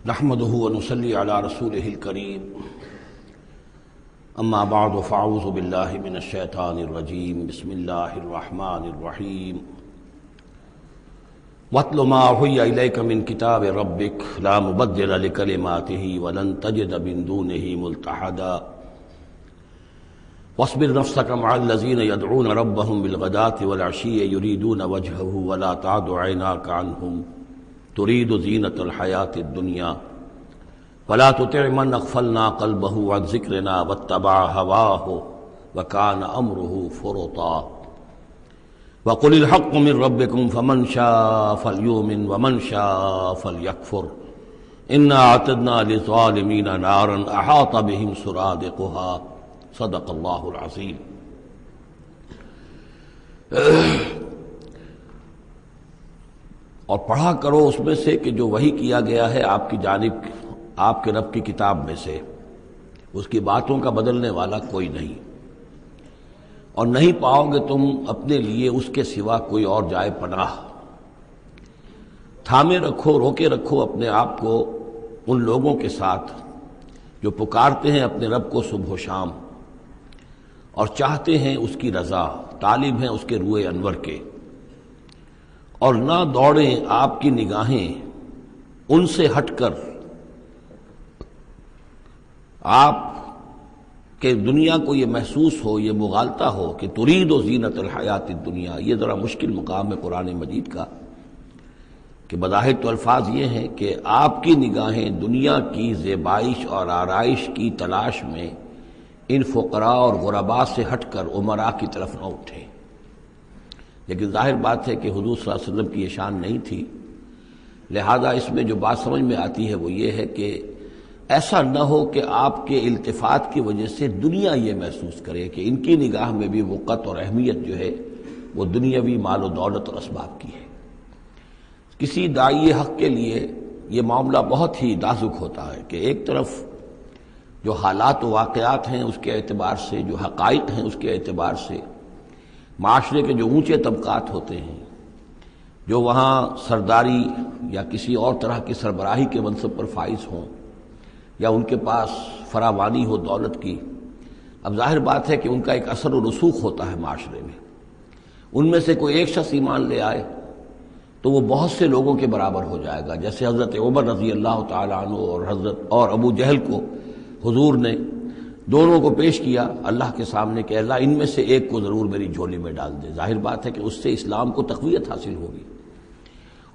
نحمده ونصلي على رسوله الكريم اما بعد فاعوذ بالله من الشيطان الرجيم بسم الله الرحمن الرحيم واتل ما اوحي اليك من كتاب ربك لا مبدل لكلماته ولن تجد من دونه ملتحدا واصبر نفسك مع الذين يدعون ربهم بالغداة والعشي يريدون وجهه ولا تعد عيناك عنهم تريد زینة الحیاة الدنیا ولا تطع من اغفلنا قلبه عن ذکرنا واتبع هواه وكان امره فرطا وقل الحق من ربكم فمن شاء فليؤمن ومن شاء فليكفر انا اعتدنا للظالمين نارا احاط بهم سرادقها صدق اللہ العظیم۔ اور پڑھا کرو اس میں سے کہ جو وحی کیا گیا ہے آپ کی جانب آپ کے رب کی کتاب میں سے، اس کی باتوں کا بدلنے والا کوئی نہیں، اور نہیں پاؤ گے تم اپنے لیے اس کے سوا کوئی اور جائے پناہ۔ تھامے رکھو، روکے رکھو اپنے آپ کو ان لوگوں کے ساتھ جو پکارتے ہیں اپنے رب کو صبح و شام اور چاہتے ہیں اس کی رضا، طالب ہیں اس کے روئے انور کے، اور نہ دوڑیں آپ کی نگاہیں ان سے ہٹ کر آپ کے دنیا کو یہ محسوس ہو، یہ مغالطہ ہو کہ ترید و زینت الحیات الدنیا۔ یہ ذرا مشکل مقام ہے قرآن مجید کا کہ بظاہر تو الفاظ یہ ہیں کہ آپ کی نگاہیں دنیا کی زیبائش اور آرائش کی تلاش میں ان فقراء اور غرباء سے ہٹ کر امراء کی طرف نہ اٹھیں، لیکن ظاہر بات ہے کہ حضور صلی اللہ علیہ وسلم کی یہ شان نہیں تھی، لہذا اس میں جو بات سمجھ میں آتی ہے وہ یہ ہے کہ ایسا نہ ہو کہ آپ کے التفات کی وجہ سے دنیا یہ محسوس کرے کہ ان کی نگاہ میں بھی وقت اور اہمیت جو ہے وہ دنیاوی مال و دولت اور اسباب کی ہے۔ کسی داعی حق کے لیے یہ معاملہ بہت ہی نازک ہوتا ہے کہ ایک طرف جو حالات و واقعات ہیں اس کے اعتبار سے، جو حقائق ہیں اس کے اعتبار سے، معاشرے کے جو اونچے طبقات ہوتے ہیں، جو وہاں سرداری یا کسی اور طرح کی سربراہی کے منصب پر فائز ہوں یا ان کے پاس فراوانی ہو دولت کی، اب ظاہر بات ہے کہ ان کا ایک اثر و رسوخ ہوتا ہے معاشرے میں۔ ان میں سے کوئی ایک شخص ایمان لے آئے تو وہ بہت سے لوگوں کے برابر ہو جائے گا، جیسے حضرت عمر رضی اللہ تعالیٰ عنہ اور ابو جہل کو حضور نے دونوں کو پیش کیا اللہ کے سامنے کہ اللہ ان میں سے ایک کو ضرور میری جھولی میں ڈال دے۔ ظاہر بات ہے کہ اس سے اسلام کو تقویت حاصل ہوگی،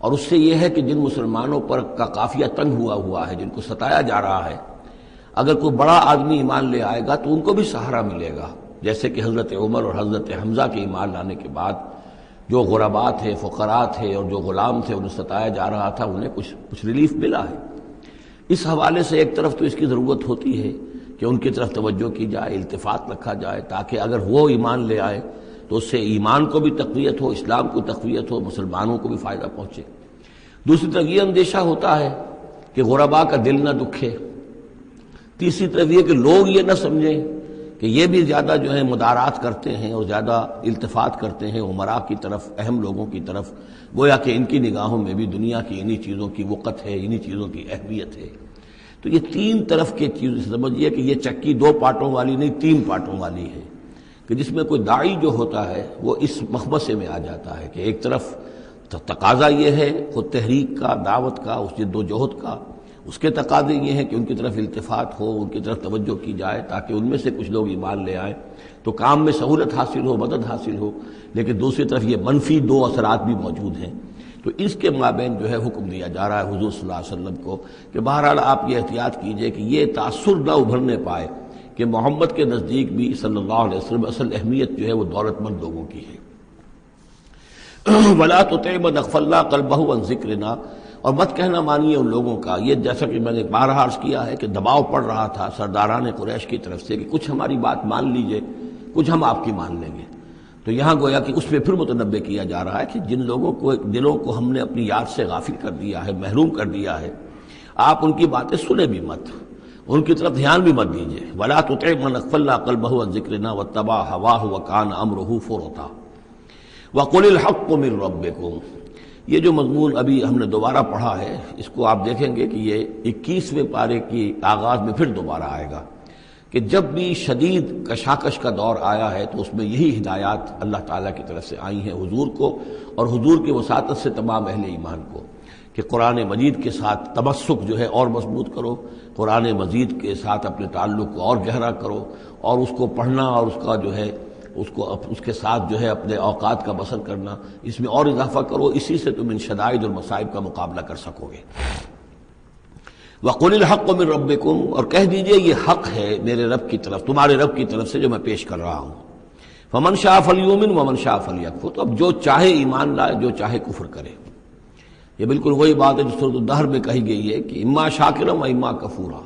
اور اس سے یہ ہے کہ جن مسلمانوں پر کا قافیہ تنگ ہوا ہے، جن کو ستایا جا رہا ہے، اگر کوئی بڑا آدمی ایمان لے آئے گا تو ان کو بھی سہارا ملے گا، جیسے کہ حضرت عمر اور حضرت حمزہ کے ایمان لانے کے بعد جو غرباء تھے، فقراء تھے اور جو غلام تھے انہیں ستایا جا رہا تھا، انہیں کچھ ریلیف ملا ہے۔ اس حوالے سے ایک طرف تو اس کی ضرورت ہوتی ہے کہ ان کی طرف توجہ کی جائے، التفات رکھا جائے، تاکہ اگر وہ ایمان لے آئے تو اس سے ایمان کو بھی تقویت ہو، اسلام کو تقویت ہو، مسلمانوں کو بھی فائدہ پہنچے۔ دوسری طرف یہ اندیشہ ہوتا ہے کہ غرباء کا دل نہ دکھے، تیسری طرف یہ کہ لوگ یہ نہ سمجھیں کہ یہ بھی زیادہ جو ہے مدارات کرتے ہیں اور زیادہ التفات کرتے ہیں امراء کی طرف، اہم لوگوں کی طرف، گویا کہ ان کی نگاہوں میں بھی دنیا کی انہی چیزوں کی وقت ہے، انہی چیزوں کی اہمیت ہے۔ تو یہ تین طرف کی چیز سمجھیے کہ یہ چکی دو پارٹوں والی نہیں، تین پارٹوں والی ہے، کہ جس میں کوئی داعی جو ہوتا ہے وہ اس مخمصے میں آ جاتا ہے کہ ایک طرف تقاضا یہ ہے خود تحریک کا، دعوت کا، اس جد و جہد کا، اس کے تقاضے یہ ہیں کہ ان کی طرف التفات ہو، ان کی طرف توجہ کی جائے تاکہ ان میں سے کچھ لوگ ایمان لے آئیں تو کام میں سہولت حاصل ہو، مدد حاصل ہو، لیکن دوسری طرف یہ منفی دو اثرات بھی موجود ہیں۔ تو اس کے مابین جو ہے حکم دیا جا رہا ہے حضور صلی اللہ علیہ وسلم کو کہ بہرحال آپ یہ احتیاط کیجئے کہ یہ تاثر نہ ابھرنے پائے کہ محمد کے نزدیک بھی صلی اللہ علیہ وسلم اصل اہمیت جو ہے وہ دولت مند لوگوں کی ہے۔ وَلَا تُطِعْ مَنْ أَغْفَلْنَا قَلْبَهُ عَنْ ذِكْرِنَا، اور مت کہنا مانیے ان لوگوں کا، یہ جیسا کہ میں نے بارہا عرض کیا ہے کہ دباؤ پڑ رہا تھا سرداران قریش کی طرف سے کہ کچھ ہماری بات مان لیجئے، کچھ ہم آپ کی مان لیں گے۔ تو یہاں گویا کہ اس پہ پھر متنبہ کیا جا رہا ہے کہ جن لوگوں کو دلوں کو ہم نے اپنی یاد سے غافل کر دیا ہے، محروم کر دیا ہے، آپ ان کی باتیں سنیں بھی مت، ان کی طرف دھیان بھی مت دیجیے۔ وَلَا تُطِعْ مَنْ أَغْفَلْنَا قَلْبَهُ عَنْ ذِكْرِنَا وَاتَّبَعَ هَوَاهُ وَكَانَ أَمْرُهُ فُرُطًا وَقُلِ الْحَقُّ مِنْ رَبِّكُمْ، یہ جو مضمون ابھی ہم نے دوبارہ پڑھا ہے، اس کو آپ دیکھیں گے کہ یہ 21ویں پارے کی آغاز میں پھر دوبارہ آئے گا کہ جب بھی شدید کشاکش کا دور آیا ہے تو اس میں یہی ہدایات اللہ تعالیٰ کی طرف سے آئی ہیں حضور کو اور حضور کی وساطت سے تمام اہل ایمان کو، کہ قرآن مجید کے ساتھ تمسک جو ہے اور مضبوط کرو، قرآن مجید کے ساتھ اپنے تعلق کو اور گہرا کرو، اور اس کو پڑھنا اور اس کا جو ہے اس کے ساتھ جو ہے اپنے اوقات کا بسر کرنا، اس میں اور اضافہ کرو، اسی سے تم ان شدائد اور مصائب کا مقابلہ کر سکو گے۔ وَقُلِ الْحَقُّ مِن رَبِّكُمْ، اور کہہ دیجئے یہ حق ہے میرے رب کی طرف، تمہارے رب کی طرف سے جو میں پیش کر رہا ہوں۔ فَمَن شَاءَ فَلْيُؤْمِنْ وَمَن شَاءَ فَلْيَكْفُرْ، تو اب جو چاہے ایمان لائے، جو چاہے کفر کرے۔ یہ بالکل وہی بات ہے جو سورۃ الدہر میں کہی گئی ہے کہ اما شاکرا و اما کفورا،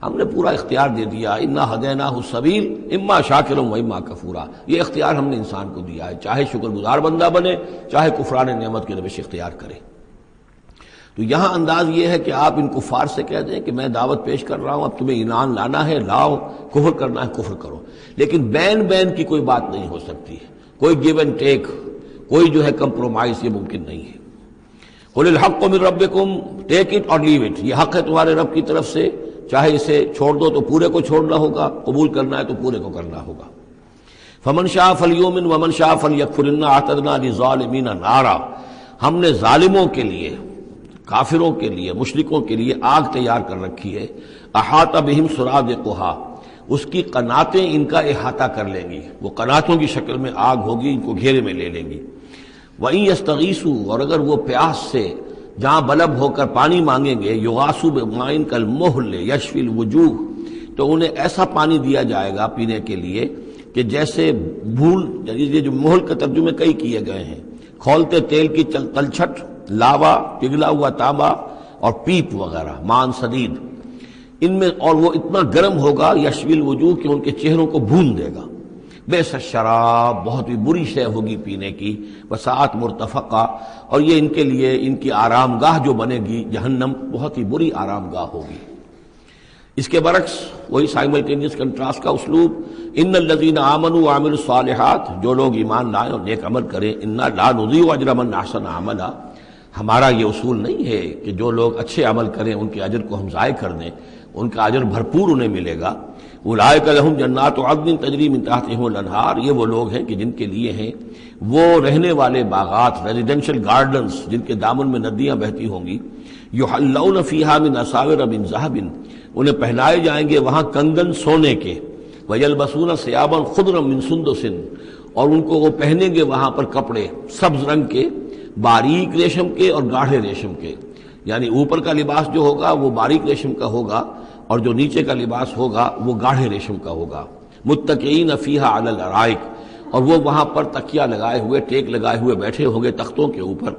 ہم نے پورا اختیار دے دیا، انا ہدیناہ السبیل اما شاکرا و اما کفورا، یہ اختیار ہم نے انسان کو دیا ہے، چاہے شکر گزار بندہ بنے، چاہے کفران نعمت کی روش اختیار کرے۔ تو یہاں انداز یہ ہے کہ آپ ان کفار سے کہہ دیں کہ میں دعوت پیش کر رہا ہوں، اب تمہیں ایمان لانا ہے لاؤ، کفر کرنا ہے کفر کرو، لیکن بین کی کوئی بات نہیں ہو سکتی، کوئی گیو اینڈ ٹیک، کوئی جو ہے کمپرومائز، یہ ممکن نہیں ہے۔ قُلِ الْحَقُّ مِن رَبِّكُمْ، ٹیک اٹ اور لیو اٹ، یہ حق ہے تمہارے رب کی طرف سے، چاہے اسے چھوڑ دو تو پورے کو چھوڑنا ہوگا، قبول کرنا ہے تو پورے کو کرنا ہوگا۔ فَمَن شَاءَ فَلْيُؤْمِنْ وَمَن شَاءَ فَلْيَكْفُرْ إِنَّا أَعْتَدْنَا لِلظَّالِمِينَ نَارًا، ہم نے ظالموں کے لیے، کافروں کے لیے، مشرکوں کے لیے آگ تیار کر رکھی ہے، احاطہ بہم سرادقہا، اس کی قناتیں ان کا احاطہ کر لیں گی، وہ قناتوں کی شکل میں آگ ہوگی، ان کو گھیرے میں لے لیں گی۔ وَإِن يَسْتَغِيثُوا، اور اگر وہ پیاس سے جہاں بلب ہو کر پانی مانگیں گے، یغاثوا بماء کالمہل یشفی الوجوہ، تو انہیں ایسا پانی دیا جائے گا پینے کے لیے کہ جیسے بھول، یہ جو مہل کے ترجمے کئی کیے گئے ہیں، کھولتے تیل کی تلچھٹ، لاوا، پگھلا ہوا تانبا اور پیپ وغیرہ، مان سدید، ان میں، اور وہ اتنا گرم ہوگا یشفی الوجوہ کہ ان کے چہروں کو بھون دے گا۔ بیس الشراب، بہت ہی بری شے ہوگی پینے کی، وساعت مرتفقہ، اور یہ ان کے لیے ان کی آرام گاہ جو بنے گی جہنم، بہت ہی بری آرام گاہ ہوگی۔ اس کے برعکس وہی سائملٹینیس کنٹراسٹ کا اسلوب، ان الذین آمنوا وعملوا الصالحات، جو لوگ ایمان لائیں اور نیک عمل کریں، انا لا نضیع اجر من احسن عملا، ہمارا یہ اصول نہیں ہے کہ جو لوگ اچھے عمل کریں ان کے اجر کو ہم ضائع کر دیں، ان کا اجر بھرپور انہیں ملے گا۔ اولئک لہم جنات عدن تجری من تحتہم الانہار، یہ وہ لوگ ہیں کہ جن کے لیے ہیں وہ رہنے والے باغات، ریزیڈینشل گارڈنز، جن کے دامن میں ندیاں بہتی ہوں گی، یحلون فیہا من اساور من ذہب، انہیں پہنائے جائیں گے وہاں کنگن سونے کے، ویلبسون ثیابا خضرا من سندس، اور ان کو وہ پہنیں گے وہاں پر کپڑے سبز رنگ کے، باریک ریشم کے اور گاڑھے ریشم کے، یعنی اوپر کا لباس جو ہوگا وہ باریک ریشم کا ہوگا اور جو نیچے کا لباس ہوگا وہ گاڑھے ریشم کا ہوگا۔ متکئین فیہا علی الارائک، اور وہ وہاں پر تکیہ لگائے ہوئے، ٹیک لگائے ہوئے بیٹھے ہوں گے تختوں کے اوپر۔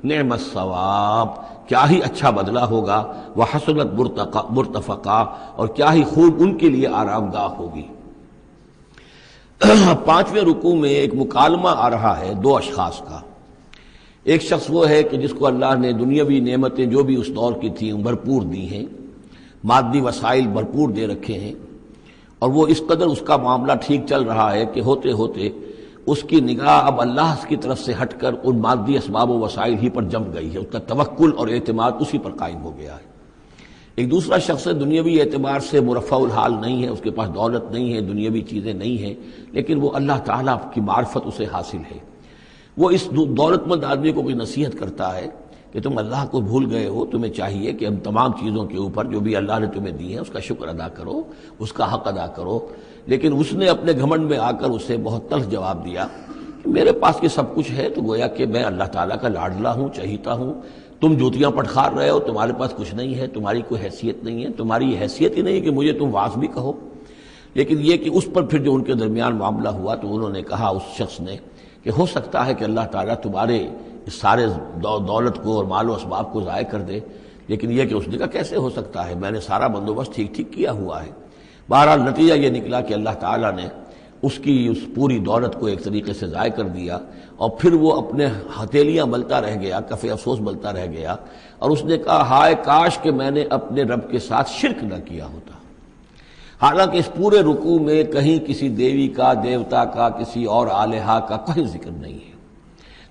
نعم الثواب، کیا ہی اچھا بدلہ ہوگا، وحسنت مرتفقہ، اور کیا ہی خوب ان کے لیے آرام گاہ ہوگی۔ 5ویں رکوع میں ایک مکالمہ آ رہا ہے دو اشخاص کا۔ ایک شخص وہ ہے کہ جس کو اللہ نے دنیاوی نعمتیں جو بھی اس دور کی تھیں بھرپور دی ہیں، مادی وسائل بھرپور دے رکھے ہیں، اور وہ اس قدر اس کا معاملہ ٹھیک چل رہا ہے کہ ہوتے ہوتے اس کی نگاہ اب اللہ کی طرف سے ہٹ کر ان مادی اسباب و وسائل ہی پر جم گئی ہے، اس کا توکل اور اعتماد اسی پر قائم ہو گیا ہے۔ ایک دوسرا شخص دنیاوی اعتبار سے مرفع الحال نہیں ہے، اس کے پاس دولت نہیں ہے، دنیاوی چیزیں نہیں ہیں، لیکن وہ اللہ تعالیٰ کی معرفت اسے حاصل ہے۔ وہ اس دولت مند آدمی کو کوئی نصیحت کرتا ہے کہ تم اللہ کو بھول گئے ہو، تمہیں چاہیے کہ ہم تمام چیزوں کے اوپر جو بھی اللہ نے تمہیں دی ہے اس کا شکر ادا کرو، اس کا حق ادا کرو۔ لیکن اس نے اپنے گھمنڈ میں آ کر اسے بہت تلخ جواب دیا کہ میرے پاس یہ سب کچھ ہے، تو گویا کہ میں اللہ تعالیٰ کا لاڈلا ہوں، چہیتا ہوں، تم جوتیاں پٹخار رہے ہو، تمہارے پاس کچھ نہیں ہے، تمہاری کوئی حیثیت نہیں ہے، تمہاری یہ حیثیت ہی نہیں ہے کہ مجھے تم واعظ بھی کہو۔ لیکن یہ کہ اس پر پھر جو ان کے درمیان معاملہ ہوا تو انہوں نے کہا، اس شخص نے، کہ ہو سکتا ہے کہ اللہ تعالیٰ تمہارے اس سارے دولت کو اور مال و اسباب کو ضائع کر دے، لیکن یہ کہ اس نے کہا کیسے ہو سکتا ہے، میں نے سارا بندوبست ٹھیک کیا ہوا ہے۔ بہرحال نتیجہ یہ نکلا کہ اللہ تعالیٰ نے اس کی اس پوری دولت کو ایک طریقے سے ضائع کر دیا، اور پھر وہ اپنے ہتھیلیاں ملتا رہ گیا، کف افسوس ملتا رہ گیا، اور اس نے کہا ہائے کاش کہ میں نے اپنے رب کے ساتھ شرک نہ کیا ہوتا۔ حالانکہ اس پورے رکوع میں کہیں کسی دیوی کا، دیوتا کا، کسی اور الہہ کا کوئی ذکر نہیں ہے۔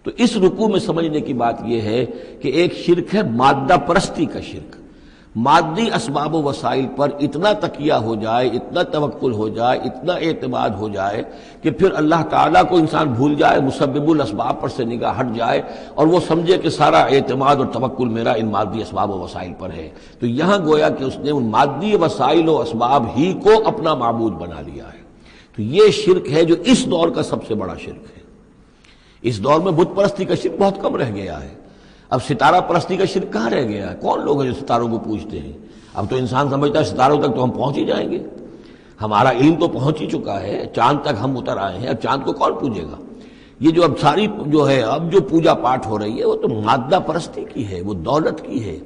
تو اس رکوع میں سمجھنے کی بات یہ ہے کہ ایک شرک ہے مادہ پرستی کا شرک، مادی اسباب و وسائل پر اتنا تکیہ ہو جائے، اتنا توکل ہو جائے، اتنا اعتماد ہو جائے کہ پھر اللہ تعالیٰ کو انسان بھول جائے، مسبب الاسباب پر سے نگاہ ہٹ جائے اور وہ سمجھے کہ سارا اعتماد اور توکل میرا ان مادی اسباب و وسائل پر ہے۔ تو یہاں گویا کہ اس نے ان مادی وسائل و اسباب ہی کو اپنا معبود بنا لیا ہے۔ تو یہ شرک ہے جو اس دور کا سب سے بڑا شرک ہے۔ اس دور میں بت پرستی کا شرک بہت کم رہ گیا ہے، اب ستارہ پرستی کا شرک کہاں رہ گیا ہے؟ کون لوگ ہیں جو ستاروں کو پوجتے ہیں؟ اب تو انسان سمجھتا ہے ستاروں تک تو ہم پہنچ ہی جائیں گے، ہمارا علم تو پہنچ ہی چکا ہے، چاند تک ہم اتر آئے ہیں، اب چاند کو کون پوجے گا؟ یہ جو اب ساری جو ہے اب جو پوجا پاٹ ہو رہی ہے وہ تو مادہ پرستی کی ہے، وہ دولت کی ہے،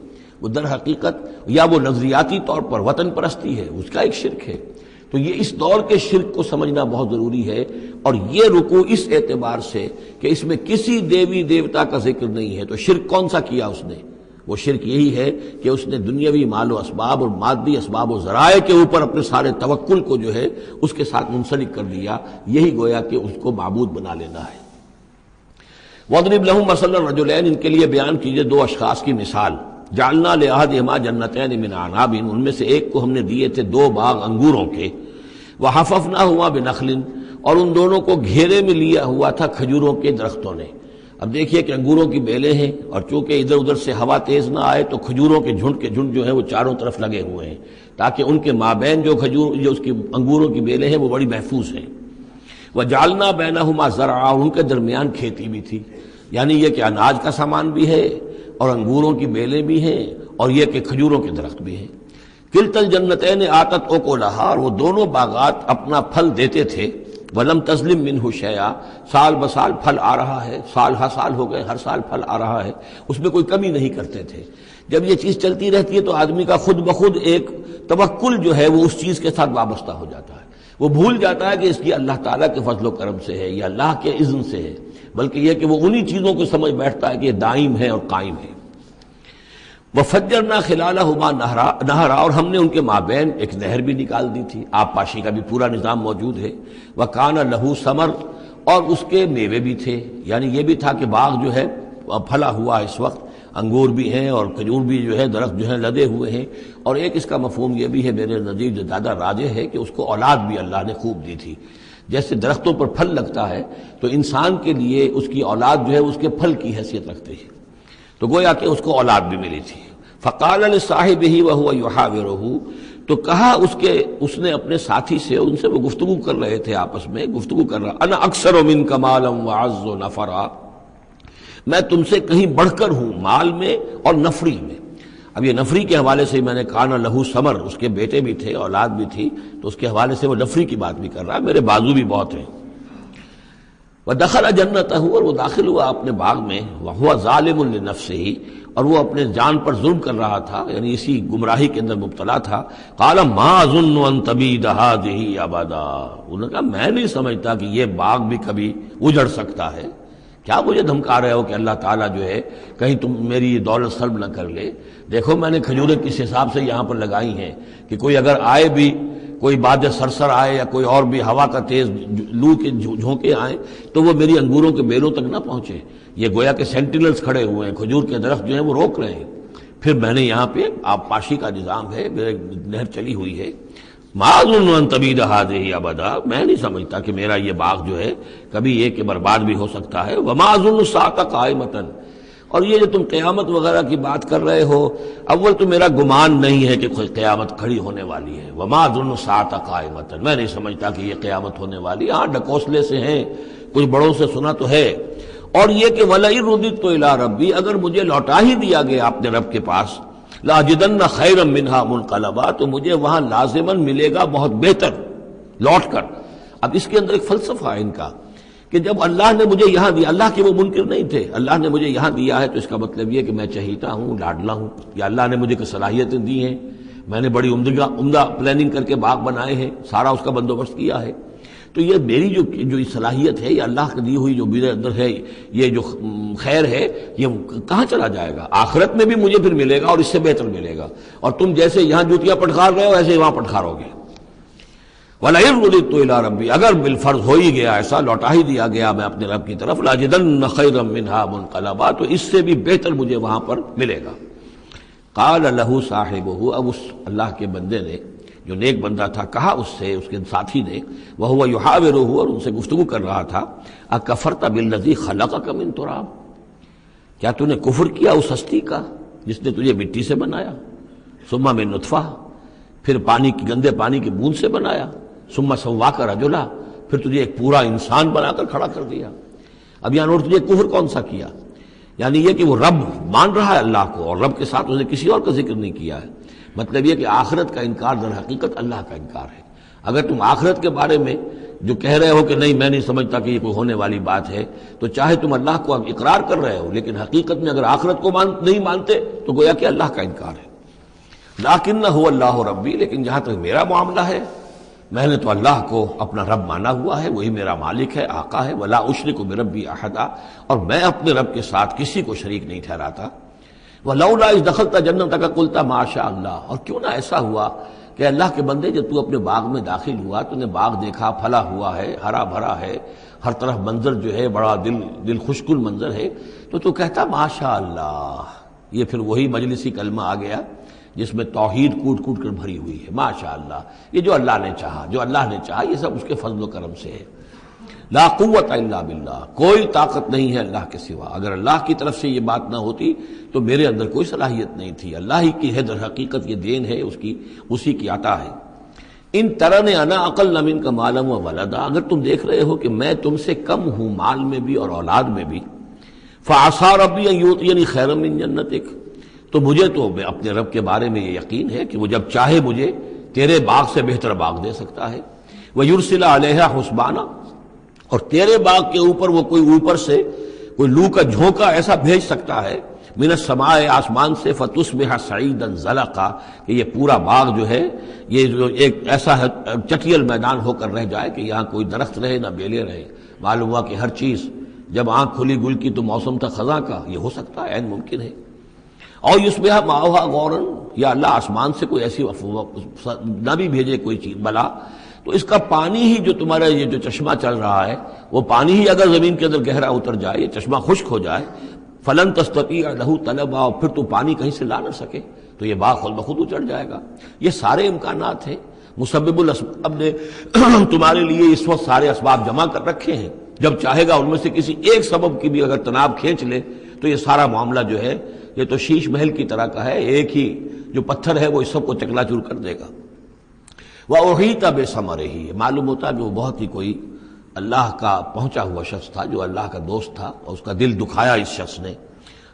وہ در حقیقت یا وہ نظریاتی طور پر وطن پرستی ہے، اس کا ایک شرک ہے۔ تو یہ اس دور کے شرک کو سمجھنا بہت ضروری ہے، اور یہ رکوع اس اعتبار سے کہ اس میں کسی دیوی دیوتا کا ذکر نہیں ہے۔ تو شرک کون سا کیا اس نے؟ وہ شرک یہی ہے کہ اس نے دنیاوی مال و اسباب اور مادی اسباب و ذرائع کے اوپر اپنے سارے توکل کو جو ہے اس کے ساتھ منسلک کر دیا، یہی گویا کہ اس کو معبود بنا لینا ہے۔ وَاضْرِبْ لَهُم مَثَلَ الرَّجُلَيْنِ، ان کے لیے بیان کیجئے دو اشخاص کی مثال۔ جعلنا لأحدهما جنتین من اعناب، ان میں سے ایک کو ہم نے دیے تھے دو باغ انگوروں کے، وحففناہما بنخل، اور ان دونوں کو گھیرے میں لیا ہوا تھا کھجوروں کے درختوں نے۔ اب دیکھیے کہ انگوروں کی بیلیں ہیں، اور چونکہ ادھر ادھر سے ہوا تیز نہ آئے تو کھجوروں کے جھنڈ جو ہیں وہ چاروں طرف لگے ہوئے ہیں، تاکہ ان کے مابین جو اس کی انگوروں کی بیلیں ہیں وہ بڑی محفوظ ہیں۔ وجعلنا بینہما زرعا، اور ان کے درمیان کھیتی بھی تھی، یعنی یہ کہ اناج کا سامان بھی ہے اور انگوروں کی بیلیں بھی ہیں اور یہ کہ کھجوروں کے درخت بھی ہیں۔ کلتا الجنتین آتت اکلھا، اور وہ دونوں باغات اپنا پھل دیتے تھے، ولم تظلم منہ شیئا، سال بسال پھل آ رہا ہے، سال ہر سال ہو گئے، ہر سال پھل آ رہا ہے، اس میں کوئی کمی نہیں کرتے تھے۔ جب یہ چیز چلتی رہتی ہے تو آدمی کا خود بخود ایک توکل جو ہے وہ اس چیز کے ساتھ وابستہ ہو جاتا ہے، وہ بھول جاتا ہے کہ اس کی اللہ تعالیٰ کے فضل و کرم سے ہے یا اللہ کے اذن سے ہے، بلکہ یہ کہ وہ انہی چیزوں کو سمجھ بیٹھتا ہے کہ یہ دائم ہے اور قائم ہے۔ وَفَجَّرْنَا خِلَالَهُمَا نَهْرًا، اور ہم نے ان کے مابین ایک نہر بھی نکال دی تھی، آب پاشی کا بھی پورا نظام موجود ہے۔ وَكَانَ لَهُ ثَمَرٌ، اور اس کے میوے بھی تھے، یعنی یہ بھی تھا کہ باغ جو ہے پھلا ہوا اس وقت، انگور بھی ہیں اور کھجور بھی جو ہے درخت جو ہیں لدے ہوئے ہیں۔ اور ایک اس کا مفہوم یہ بھی ہے میرے نزدیک جو زیادہ راجح ہے کہ اس کو اولاد بھی اللہ نے خوب دی تھی۔ جیسے درختوں پر پھل لگتا ہے تو انسان کے لیے اس کی اولاد جو ہے اس کے پھل کی حیثیت رکھتی ہے، تو گویا کہ اس کو اولاد بھی ملی تھی۔ فقال لصاحبہ وہو یحاورہ، تو کہا اس نے اپنے ساتھی سے، ان سے وہ گفتگو کر رہے تھے، آپس میں گفتگو کر رہا، انا اکثر منک مالا واعز نفرا، میں تم سے کہیں بڑھ کر ہوں مال میں اور نفری میں۔ اب یہ نفری کے حوالے سے میں نے کان لہو ثمر، اس کے بیٹے بھی تھے، اولاد بھی تھی، تو اس کے حوالے سے وہ نفری کی بات بھی کر رہا ہے، میرے بازو بھی بہت ہیں۔ وَدَخَلَ جَنَّتَهُ، اور وہ داخل ہوا اپنے باغ میں، وَهُوَ ظَالِمٌ لِنَفْسِهِ، اور وہ اپنے جان پر ظلم کر رہا تھا، یعنی اسی گمراہی کے اندر مبتلا تھا۔ قَالَ مَا أَظُنُّ أَن تَبِيدَ هَٰذِهِ أَبَدًا، انہوں نے کہا میں نہیں سمجھتا کہ یہ باغ بھی کبھی اجڑ سکتا ہے۔ کیا مجھے دھمکا رہے ہو کہ اللہ تعالیٰ جو ہے کہیں تم میری یہ دولت سلب نہ کر لے؟ دیکھو میں نے کھجوریں کس حساب سے یہاں پر لگائی ہیں کہ کوئی اگر آئے بھی، کوئی باد سرسر آئے یا کوئی اور بھی ہوا کا تیز لو کے جھونکے آئیں تو وہ میری انگوروں کے بیلوں تک نہ پہنچے۔ یہ گویا کہ سینٹینلز کھڑے ہوئے ہیں، کھجور کے درخت جو ہیں وہ روک رہے ہیں۔ پھر میں نے یہاں پہ آب پاشی کا نظام ہے، میرے نہر چلی ہوئی ہے۔ ما اظن ان تبید هذه ابدا، میں نہیں سمجھتا کہ میرا یہ باغ جو ہے کبھی یہ کہ برباد بھی ہو سکتا ہے۔ وما اظن الساعة قائمة، اور یہ جو تم قیامت وغیرہ کی بات کر رہے ہو، اول تو میرا گمان نہیں ہے کہ کوئی قیامت کھڑی ہونے والی ہے۔ وما اظن الساعة قائمة، میں نہیں سمجھتا کہ یہ قیامت ہونے والی ہے۔ ہاں ڈکوسلے سے ہیں، کچھ بڑوں سے سنا تو ہے، اور یہ کہ وَلَئِن رُدِدتُّ إِلَىٰ رَبِّي، اگر مجھے لوٹا ہی دیا گیا اپنے رب کے پاس، لَأَجِدَنَّ خَيْرًا مِنْهَا مُنْقَلَبًا، تو مجھے وہاں لازماً ملے گا بہت بہتر لوٹ کر۔ اب اس کے اندر ایک فلسفہ ہے ان کا کہ جب اللہ نے مجھے یہاں دیا، اللہ کے وہ منکر نہیں تھے، اللہ نے مجھے یہاں دیا ہے تو اس کا مطلب یہ کہ میں چہیتا ہوں، لاڈلا ہوں، یا اللہ نے مجھے کچھ صلاحیتیں دی ہیں، میں نے بڑی عمدہ پلاننگ کر کے باغ بنائے ہیں، سارا اس کا بندوبست کیا ہے، تو یہ میری جو صلاحیت ہے، یہ اللہ کی دی ہوئی جو میرے اندر ہے، یہ جو خیر ہے، یہ کہاں چلا جائے گا؟ آخرت میں بھی مجھے پھر ملے گا اور اس سے بہتر ملے گا، اور تم جیسے یہاں جوتیاں پٹخار رہے ہو ایسے وہاں پٹخارو گے۔ وَلَئِن رُدِدتُّ إِلَىٰ رَبِّي، اگر بالفرض ہو ہی گیا ایسا، لوٹا ہی دیا گیا میں اپنے رب کی طرف، لَأَجِدَنَّ خَيْرًا مِّنْهَا مُنقَلَبًا، تو اس سے بھی بہتر مجھے وہاں پر ملے گا۔ قَالَ لَهُ صَاحِبُهُ، اب اس اللہ کے بندے نے جو نیک بندہ تھا کہا اس سے، اس کے ساتھی نے، وَهُوَ يُحَاوِرُهُ، اور ان سے گفتگو کر رہا تھا، أَكَفَرْتَ بِالَّذِي خَلَقَكَ مِن تُرَابٍ، کیا تو نے کفر کیا اس ہستی کا جس نے تجھے مٹی سے بنایا، ثم من نطفہ، پھر پانی کی گندے پانی کی بوند سے بنایا، ثم سواک رجلا، پھر تجھے ایک پورا انسان بنا کر کھڑا کر دیا۔ اب یہاں تجھے کفر کون سا کیا؟ یعنی یہ کہ وہ رب مان رہا ہے اللہ کو، اور رب کے ساتھ اس نے کسی اور کا ذکر نہیں کیا ہے۔ مطلب یہ کہ آخرت کا انکار در حقیقت اللہ کا انکار ہے۔ اگر تم آخرت کے بارے میں جو کہہ رہے ہو کہ نہیں میں نہیں سمجھتا کہ یہ کوئی ہونے والی بات ہے، تو چاہے تم اللہ کو اقرار کر رہے ہو، لیکن حقیقت میں اگر آخرت کو نہیں مانتے تو گویا کہ اللہ کا انکار ہے۔ لیکن هو اللہ ربی، لیکن جہاں تک میرا معاملہ ہے، میں نے تو اللہ کو اپنا رب مانا ہوا ہے، وہی میرا مالک ہے، آقا ہے، ولا اشرک بربی احدا، اور میں اپنے رب کے ساتھ کسی کو شریک نہیں ٹھہراتا۔ ولولا اذ دخلت جنتک قلت ما شاء اللہ، اور کیوں نہ ایسا ہوا کہ اللہ کے بندے جب تو اپنے باغ میں داخل ہوا، تو نے باغ دیکھا، پھلا ہوا ہے، ہرا بھرا ہے، ہر طرف منظر جو ہے بڑا دل خوشکن منظر ہے، تو کہتا ما شاء اللہ۔ یہ پھر وہی مجلسی کلمہ آ گیا جس میں توحید کوٹ کوٹ کر بھری ہوئی ہے، ماشاء اللہ، یہ جو اللہ نے چاہا، جو اللہ نے چاہا، یہ سب اس کے فضل و کرم سے ہے۔ لا قوت الا باللہ، کوئی طاقت نہیں ہے اللہ کے سوا۔ اگر اللہ کی طرف سے یہ بات نہ ہوتی تو میرے اندر کوئی صلاحیت نہیں تھی، اللہ ہی کی ہے در حقیقت، یہ دین ہے اسی کی عطا ہے۔ ان ترن انا اقل منک مالا و ولدا، اگر تم دیکھ رہے ہو کہ میں تم سے کم ہوں مال میں بھی اور اولاد میں بھی، فعسى ربی ان یؤتینی خیرا من جنتک، تو مجھے تو اپنے رب کے بارے میں یہ یقین ہے کہ وہ جب چاہے مجھے تیرے باغ سے بہتر باغ دے سکتا ہے، وَيُرْسِلَ عَلَيْهَا حُسْبَانًا، اور تیرے باغ کے اوپر وہ کوئی اوپر سے کوئی لو کا جھونکا ایسا بھیج سکتا ہے، من السماء، آسمان سے، فَتُصْبِحَ صَعِيدًا زَلَقًا، کہ یہ پورا باغ جو ہے یہ جو ایک ایسا چٹیل میدان ہو کر رہ جائے کہ یہاں کوئی درخت رہے نہ بیلے رہے۔ معلوم ہوا کہ ہر چیز جب آنکھ کھلی گل کی تو موسم تھا خزاں کا، یہ ہو سکتا ہے، عین ممکن ہے۔ اور یصبح ماؤہا غورا، یا اللہ آسمان سے کوئی ایسی نہ بھی بھیجے کوئی چیز بلا، تو اس کا پانی ہی جو تمہارا یہ جو چشمہ چل رہا ہے، وہ پانی ہی اگر زمین کے اندر گہرا اتر جائے، یہ چشمہ خشک ہو جائے، فلن تستطیع لہ طلبا، اور پھر تو پانی کہیں سے لا نہ سکے، تو یہ باغ خود بخود اچڑ جائے گا۔ یہ سارے امکانات ہیں، مسبب الاسباب نے تمہارے لیے اس وقت سارے اسباب جمع کر رکھے ہیں، جب چاہے گا ان میں سے کسی ایک سبب کی بھی اگر تناب کھینچ لے تو یہ سارا معاملہ جو ہے یہ تو شیش محل کی طرح کا ہے، ایک ہی جو پتھر ہے وہ اس سب کو چکنا چور کر دے گا۔ وَأُحِيطَ بِثَمَرِهِ، معلوم ہوتا کہ وہ بہت ہی کوئی اللہ کا پہنچا ہوا شخص تھا، جو اللہ کا دوست تھا، اور اس کا دل دکھایا اس شخص نے،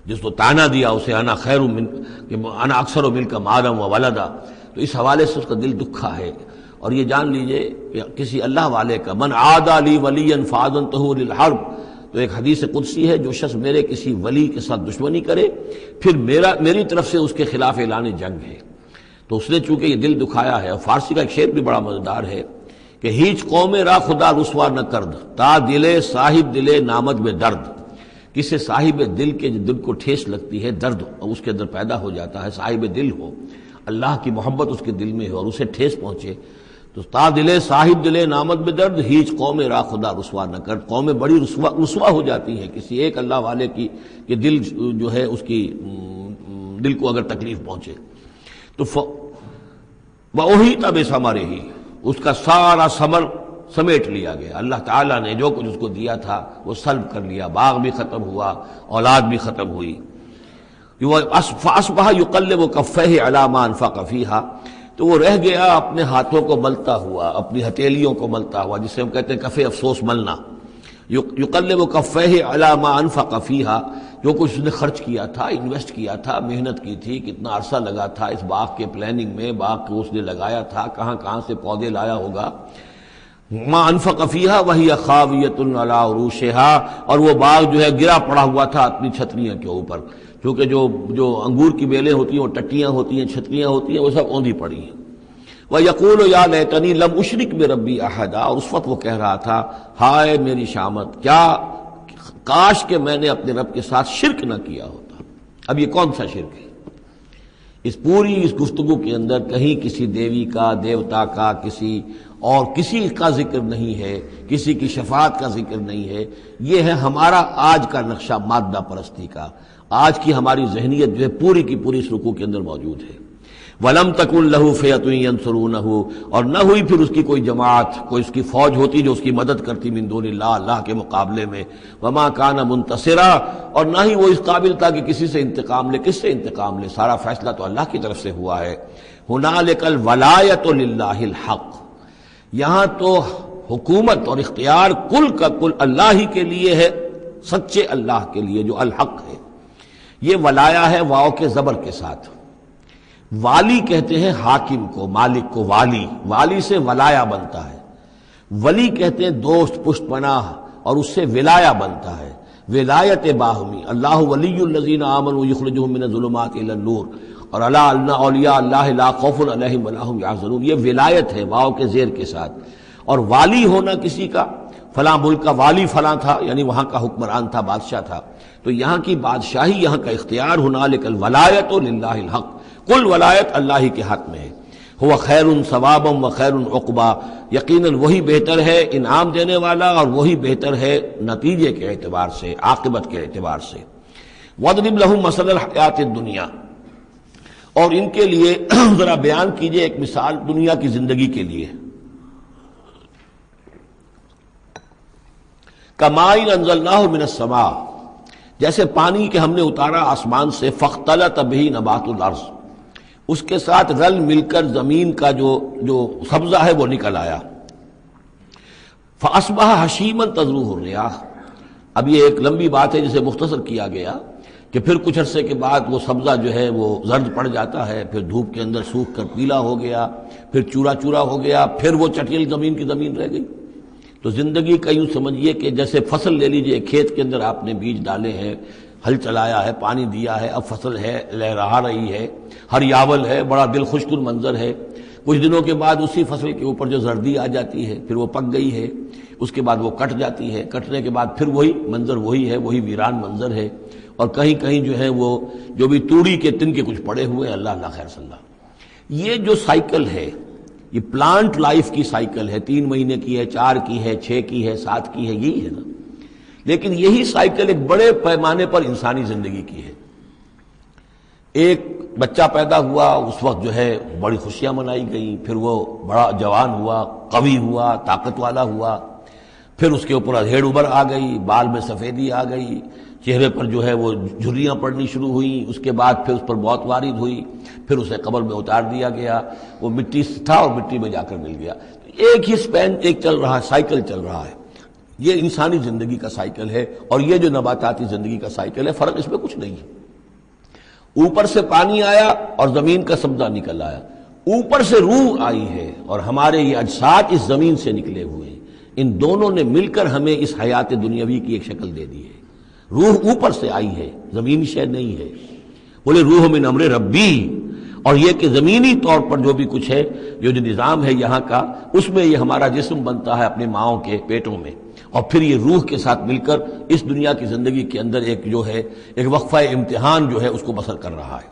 جس کو تانا دیا اسے انا خیر من کہ انا اکثر منک مالا و ولدا، تو اس حوالے سے اس کا دل دکھا ہے۔ اور یہ جان لیجئے کہ کسی اللہ والے کا من عادى لي وليا فاذنته للحرب، تو ایک حدیث قدسی ہے، جو شخص میرے کسی ولی کے ساتھ دشمنی کرے پھر میری طرف سے اس کے خلاف اعلان جنگ ہے۔ تو اس نے چونکہ یہ دل دکھایا ہے، اور فارسی کا ایک شعر بھی بڑا مزیدار ہے کہ ہیچ قوم را خدا رسوا نہ کرد، تا دلے صاحب دلے نامد میں درد، کسی صاحب دل کے دل کو ٹھیس لگتی ہے، درد اس کے اندر پیدا ہو جاتا ہے، صاحب دل ہو، اللہ کی محبت اس کے دل میں ہو اور اسے ٹھیس پہنچے، تو تا دلے صاحب دلے نامد میں درد، ہیچ قوم را خدا رسوا نہ کر، قومیں بڑی رسوا ہو جاتی ہیں کسی ایک اللہ والے کی کہ دل جو ہے اس کی دل کو اگر تکلیف پہنچے۔ تو وَأُحِيطَ بِثَمَرِهِ، اس کا سارا ثمر سمیٹ لیا گیا، اللہ تعالیٰ نے جو کچھ اس کو دیا تھا وہ سلب کر لیا، باغ بھی ختم ہوا، اولاد بھی ختم ہوئی۔ فَأَصْبَحَ يُقَلِّبُ كَفَّيْهِ عَلَىٰ مَا أَنفَقَ فِيهَا، تو وہ رہ گیا اپنے ہاتھوں کو ملتا ہوا، اپنی ہتھیلیوں کو ملتا ہوا، جسے ہم کہتے ہیں کفِ افسوس ملنا۔ یقلب کفیہ علی ما انفق فیہا، جو کچھ اس نے خرچ کیا تھا، انویسٹ کیا تھا، محنت کی تھی، کتنا عرصہ لگا تھا اس باغ کے پلاننگ میں، باغ کو اس نے لگایا تھا، کہاں کہاں سے پودے لایا ہوگا۔ ما انفق فیہا وہی خاویۃ علی عروشہا، اور وہ باغ جو ہے گرا پڑا ہوا تھا اپنی چھتریاں کے اوپر، کیونکہ جو انگور کی بیلیں ہوتی ہیں، وہ ٹٹیاں ہوتی ہیں، چھتریاں ہوتی ہیں، وہ سب اوندھی پڑی ہیں۔ وَيَقُولُ يَا لَيْتَنِي لَمْ أُشْرِكْ بِرَبِّي أَحَدًا، اور اس وقت وہ کہہ رہا تھا ہائے میری شامت، کیا کاش کہ میں نے اپنے رب کے ساتھ شرک نہ کیا ہوتا۔ اب یہ کون سا شرک ہے؟ اس پوری اس گفتگو کے اندر کہیں کسی دیوی کا، دیوتا کا، کسی اور کسی کا ذکر نہیں ہے، کسی کی شفاعت کا ذکر نہیں ہے۔ یہ ہے ہمارا آج کا نقشہ مادہ پرستی کا، آج کی ہماری ذہنیت جو ہے پوری کی پوری اس رکوع کے اندر موجود ہے۔ وَلَمْ تَكُنْ لَهُ فِئَةٌ يَنْصُرُونَهُ، اور نہ ہوئی پھر اس کی کوئی جماعت، کوئی اس کی فوج ہوتی جو اس کی مدد کرتی من دون اللہ، اللہ کے مقابلے میں۔ وَمَا كَانَ مُنْتَصِرًا، اور نہ ہی وہ اس قابل تھا کہ کسی سے انتقام لے۔ کس سے انتقام لے؟ سارا فیصلہ تو اللہ کی طرف سے ہوا ہے۔ هُنَالِكَ الْوَلَایَةُ لِلَّهِ الْحَقِّ، یہاں تو حکومت اور اختیار کل کا کل اللہ ہی کے لیے ہے، سچے اللہ کے لیے جو الحق ہے۔ یہ ولایا ہے واو کے زبر کے ساتھ۔ والی کہتے ہیں حاکم کو، مالک کو والی، والی سے ولایا بنتا ہے۔ ولی کہتے ہیں دوست، پشت پناہ، اور اس سے ولایا بنتا ہے، ولایت باہمی۔ اللہ ولی الذین آمنوا یخرجہم من الظلمات الی النور، اور الا ان اولیاء اللہ لا خوف علیہم ولا هم یحزنون، یہ ولایت ہے واو کے زیر کے ساتھ۔ اور والی ہونا کسی کا، فلاں ملک کا والی فلاں تھا، یعنی وہاں کا حکمران تھا، بادشاہ تھا، تو یہاں کی بادشاہی، یہاں کا اختیار، هنالک الولایۃ للہ الحق، کل ولایت اللہ ہی کے حق میں ہے۔ هو خیر ثوابا و خیر عقبا، یقیناً وہی بہتر ہے انعام دینے والا، اور وہی بہتر ہے نتیجے کے اعتبار سے، عاقبت کے اعتبار سے۔ وَاضْرِبْ لَهُم مَثَلَ الْحَیَاةِ الدُّنْیَا، اور ان کے لیے ذرا بیان کیجئے ایک مثال دنیا کی زندگی کے لیے۔ کَمَاءٍ أَنزَلْنَاهُ مِنَ السَّمَاءِ، جیسے پانی کہ ہم نے اتارا آسمان سے، فَاخْتَلَطَ بِهِ نَبَاتُ الْأَرْضِ، اس کے ساتھ رل مل کر زمین کا جو سبزہ ہے وہ نکل آیا۔ فَأَصْبَحَ حَشِيمًا تَذْرُوهُ الرِّيَاحُ، اب یہ ایک لمبی بات ہے جسے مختصر کیا گیا کہ پھر کچھ عرصے کے بعد وہ سبزہ جو ہے وہ زرد پڑ جاتا ہے، پھر دھوپ کے اندر سوکھ کر پیلا ہو گیا، پھر چورا چورا ہو گیا، پھر وہ چٹیل زمین کی زمین رہ گئی۔ تو زندگی کا یوں سمجھیے کہ جیسے فصل لے لیجئے، کھیت کے اندر آپ نے بیج ڈالے ہیں، ہل چلایا ہے، پانی دیا ہے، اب فصل ہے، لہرا رہی ہے، ہریاول ہے، بڑا دل خشک المنظر ہے۔ کچھ دنوں کے بعد اسی فصل کے اوپر جو زردی آ جاتی ہے، پھر وہ پک گئی ہے، اس کے بعد وہ کٹ جاتی ہے، کٹنے کے بعد پھر وہی منظر وہی ہے، وہی ویران منظر ہے، اور کہیں کہیں جو ہے وہ جو بھی توڑی کے تن کے کچھ پڑے ہوئے ہیں، اللہ اللہ خیر صلی اللہ۔ یہ جو سائیکل ہے، یہ پلانٹ لائف کی سائیکل ہے، 3 مہینے کی ہے، 4 کی ہے، 6 کی ہے، 7 کی ہے، یہی ہے نا۔ لیکن یہی سائیکل ایک بڑے پیمانے پر انسانی زندگی کی ہے۔ ایک بچہ پیدا ہوا، اس وقت جو ہے بڑی خوشیاں منائی گئیں، پھر وہ بڑا جوان ہوا، قوی ہوا، طاقت والا ہوا، پھر اس کے اوپر ادھیڑ ابر آ گئی، بال میں سفیدی آ گئی، چہرے پر جو ہے وہ جھریاں پڑنی شروع ہوئیں، اس کے بعد پھر اس پر موت وارد ہوئی، پھر اسے قبر میں اتار دیا گیا، وہ مٹی سے تھا اور مٹی میں جا کر مل گیا۔ ایک ہی سپین ایک چل رہا ہے، سائیکل چل رہا ہے۔ یہ انسانی زندگی کا سائیکل ہے، اور یہ جو نباتاتی زندگی کا سائیکل ہے، فرق اس میں کچھ نہیں ہے۔ اوپر سے پانی آیا اور زمین کا سبزہ نکل آیا، اوپر سے روح آئی ہے، اور ہمارے یہ اجساد اس زمین سے نکلے ہوئے ہیں، ان دونوں نے مل کر ہمیں اس حیات دنیاوی کی ایک شکل دے دی ہے۔ روح اوپر سے آئی ہے، زمینی شے نہیں ہے۔ بولے روح من امر ربی، اور یہ کہ زمینی طور پر جو بھی کچھ ہے، جو نظام ہے یہاں کا، اس میں یہ ہمارا جسم بنتا ہے اپنے ماؤں کے پیٹوں میں، اور پھر یہ روح کے ساتھ مل کر اس دنیا کی زندگی کے اندر ایک جو ہے ایک وقفہ امتحان جو ہے اس کو بسر کر رہا ہے۔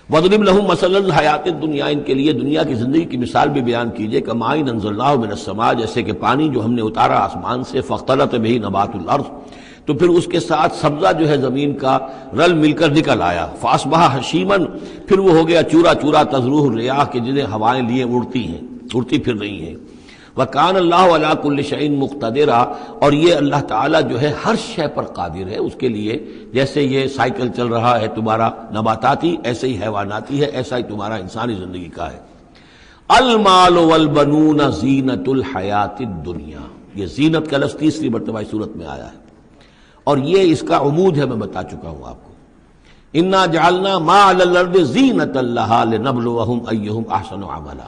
وَاضْرِبْ لَهُم مَثَلَ الْحَیَاةِ الدُّنْیَا، ان کے لیے دنیا کی زندگی کی مثال بھی بیان کیجئے، کَمَاءٍ أَنزَلْنَاهُ مِنَ السَّمَاءِ، جیسے کہ پانی جو ہم نے اتارا آسمان سے، فَاخْتَلَطَ بِهِ نَبَاتُ الْأَرْضِ، تو پھر اس کے ساتھ سبزہ جو ہے زمین کا رل مل کر نکل آیا، فَأَصْبَحَ حَشِيمًا، پھر وہ ہو گیا چورا چورا، تَذْرُوهُ الرِّيَاحُ، کہ جنہیں ہوائیں لیے اڑتی ہیں، اڑتی پھر رہی ہیں۔ وَكَانَ اللَّهُ عَلَىٰ كُلِّ شَيْءٍ مُقْتَدِرًا، اور یہ اللہ تعالیٰ جو ہے ہر شے پر قادر ہے، اس کے لیے جیسے یہ سائیکل چل رہا ہے تمہارا نباتاتی، ایسے ہی حیواناتی ہے، ایسا ہی تمہارا انسانی زندگی کا ہے۔ المال والبنون زینت الحیات الدنیا، یہ زینت کا لفظ 3 مرتبہ اس صورت میں آیا ہے، اور یہ اس کا عمود ہے، میں بتا چکا ہوں آپ کو۔ انا جعلنا ما علی الارض زینۃ لها لنبلوہم ایہم احسن عملا،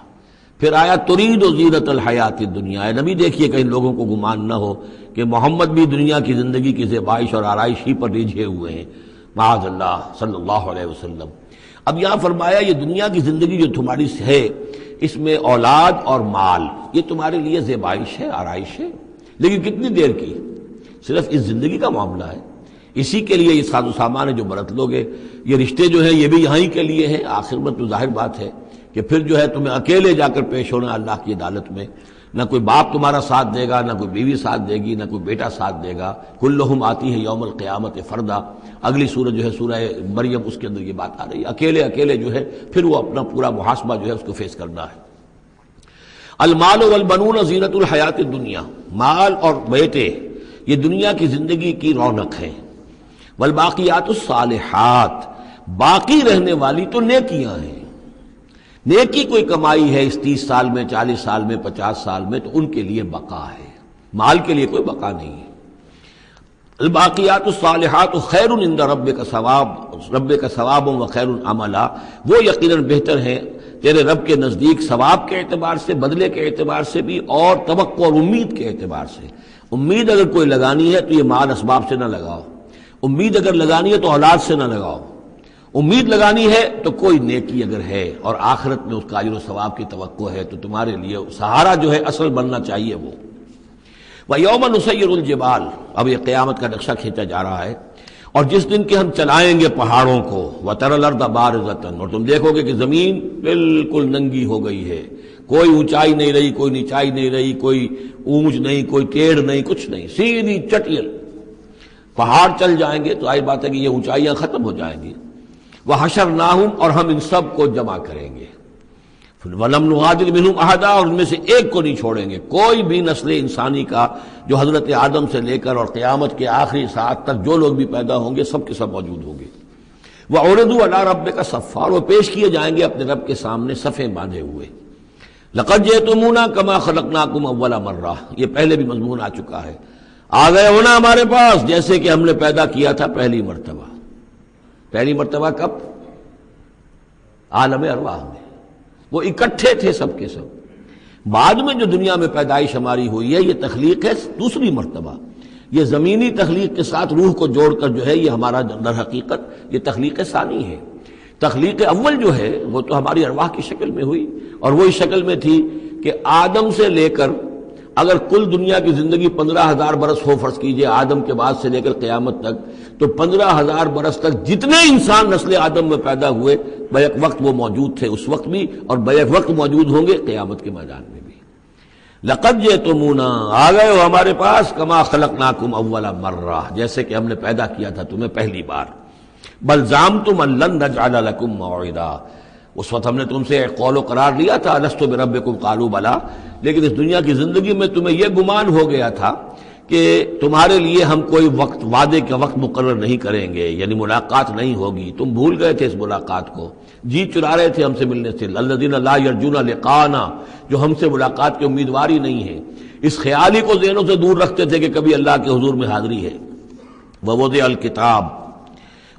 پھر آیا ترید و زینت الحیات الدنیا۔ اے نبی دیکھیے کہیں لوگوں کو گمان نہ ہو کہ محمد بھی دنیا کی زندگی کی زیبائش اور آرائش ہی پر ریجھے ہوئے ہیں، معاذ اللہ، صلی اللہ علیہ وسلم۔ اب یہاں فرمایا یہ دنیا کی زندگی جو تمہاری ہے، اس میں اولاد اور مال یہ تمہارے لیے زیبائش ہے، آرائش ہے، لیکن کتنی دیر کی؟ صرف اس زندگی کا معاملہ ہے، اسی کے لیے یہ ساز و سامان ہے جو برت لوگے، یہ رشتے جو ہیں یہ بھی یہاں ہی کے لیے ہیں، آخر میں تو ظاہر بات ہے کہ پھر جو ہے تمہیں اکیلے جا کر پیش ہونا اللہ کی عدالت میں، نہ کوئی باپ تمہارا ساتھ دے گا، نہ کوئی بیوی ساتھ دے گی، نہ کوئی بیٹا ساتھ دے گا، کلہم آتی ہے یوم القیامت فردا، اگلی سورہ جو ہے سورہ مریم، اس کے اندر یہ بات آ رہی ہے، اکیلے اکیلے جو ہے پھر وہ اپنا پورا محاسبہ جو ہے اس کو فیس کرنا ہے۔ المال والبنون زینت الحیات الدنیا، مال اور بیٹے یہ دنیا کی زندگی کی رونق ہے، والباقیات الصالحات، باقی رہنے والی تو نیکیاں ہیں، نیکی کوئی کمائی ہے اس 30 سال میں، 40 سال میں، 50 سال میں، تو ان کے لیے بقا ہے، مال کے لیے کوئی بقا نہیں ہے۔ الباقیات الصالحات خیر عند ربک ثواب و خیر عملا، وہ یقیناً بہتر ہیں تیرے رب کے نزدیک ثواب کے اعتبار سے، بدلے کے اعتبار سے بھی، اور توقع اور امید کے اعتبار سے۔ امید اگر کوئی لگانی ہے تو یہ مال اسباب سے نہ لگاؤ، امید اگر لگانی ہے تو اولاد سے نہ لگاؤ، امید لگانی ہے تو کوئی نیکی اگر ہے اور آخرت میں اس کا اجر و ثواب کی توقع ہے تو تمہارے لیے سہارا جو ہے اصل بننا چاہیے وہ۔ وَيَوْمَ نُسَيِّرُ الْجِبَالَ، اب یہ قیامت کا نقشہ کھینچا جا رہا ہے، اور جس دن کہ ہم چلائیں گے پہاڑوں کو، وَتَرَى الْأَرْضَ بَارِزَةً، اور تم دیکھو گے کہ زمین بالکل ننگی ہو گئی ہے، کوئی اونچائی نہیں رہی، کوئی نیچائی نہیں رہی، کوئی اونچ نہیں، کوئی ٹیڑھ نہیں، کچھ نہیں، سیدھی چٹیل پہاڑ چل جائیں گے تو آئی بات ہے کہ یہ اونچائیاں ختم ہو جائیں گی۔ وَحَشَرْنَاهُمْ، اور ہم ان سب کو جمع کریں گے، وَلَمْ نُغَادِرْ مِنْهُمْ أَحَدًا، اور ان میں سے ایک کو نہیں چھوڑیں گے، کوئی بھی نسل انسانی کا جو حضرت آدم سے لے کر اور قیامت کے آخری ساعت تک جو لوگ بھی پیدا ہوں گے سب کے سب موجود ہوں گے۔ وَعُرِضُوا عَلَىٰ رَبِّكَ صَفًّا، وہ پیش کیے جائیں گے اپنے رب کے سامنے صفیں باندھے ہوئے۔ لَقَدْ جِئْتُمُونَا كَمَا خَلَقْنَاكُمْ أَوَّلَ مَرَّةٍ، یہ پہلے بھی مضمون آ چکا ہے، آ گئے ہونا ہمارے پاس جیسے کہ ہم نے پیدا کیا تھا پہلی مرتبہ۔ پہلی مرتبہ کب؟ عالم ارواح میں، وہ اکٹھے تھے سب کے سب۔ بعد میں جو دنیا میں پیدائش ہماری ہوئی ہے یہ تخلیق ہے دوسری مرتبہ، یہ زمینی تخلیق کے ساتھ روح کو جوڑ کر جو ہے یہ ہمارا در حقیقت یہ تخلیق ثانی ہے۔ تخلیق اول جو ہے وہ تو ہماری ارواح کی شکل میں ہوئی، اور وہی شکل میں تھی کہ آدم سے لے کر اگر کل دنیا کی زندگی 15,000 برس ہو، فرض کیجئے آدم کے بعد سے لے کر قیامت تک، تو 15,000 برس تک جتنے انسان نسل آدم میں پیدا ہوئے بیک وقت وہ موجود تھے اس وقت بھی، اور بیک وقت موجود ہوں گے قیامت کے میدان میں بھی۔ لَقَدْ جِئْتُمُونَا، آ گئے ہو ہمارے پاس، کَمَا خَلَقْنَاكُمْ أَوَّلَ مَرَّةٍ، جیسے کہ ہم نے پیدا کیا تھا تمہیں پہلی بار۔ بَلْ زَعَمْتُمْ أَن لَّن نَّجْعَلَ لَكُم مَّوْعِدًا، اس وقت ہم نے تم سے ایک قول و قرار لیا تھا، لست بربکم قالوا بلا، لیکن اس دنیا کی زندگی میں تمہیں یہ گمان ہو گیا تھا کہ تمہارے لیے ہم کوئی وقت، وعدے کا وقت مقرر نہیں کریں گے، یعنی ملاقات نہیں ہوگی، تم بھول گئے تھے اس ملاقات کو، جی چرا رہے تھے ہم سے ملنے سے، الذین لا یرجون لقاءنا، جو ہم سے ملاقات کی امیدوار ہی نہیں ہے، اس خیال ہی کو ذہنوں سے دور رکھتے تھے کہ کبھی اللہ کے حضور میں حاضری ہے۔ ووضع الکتاب،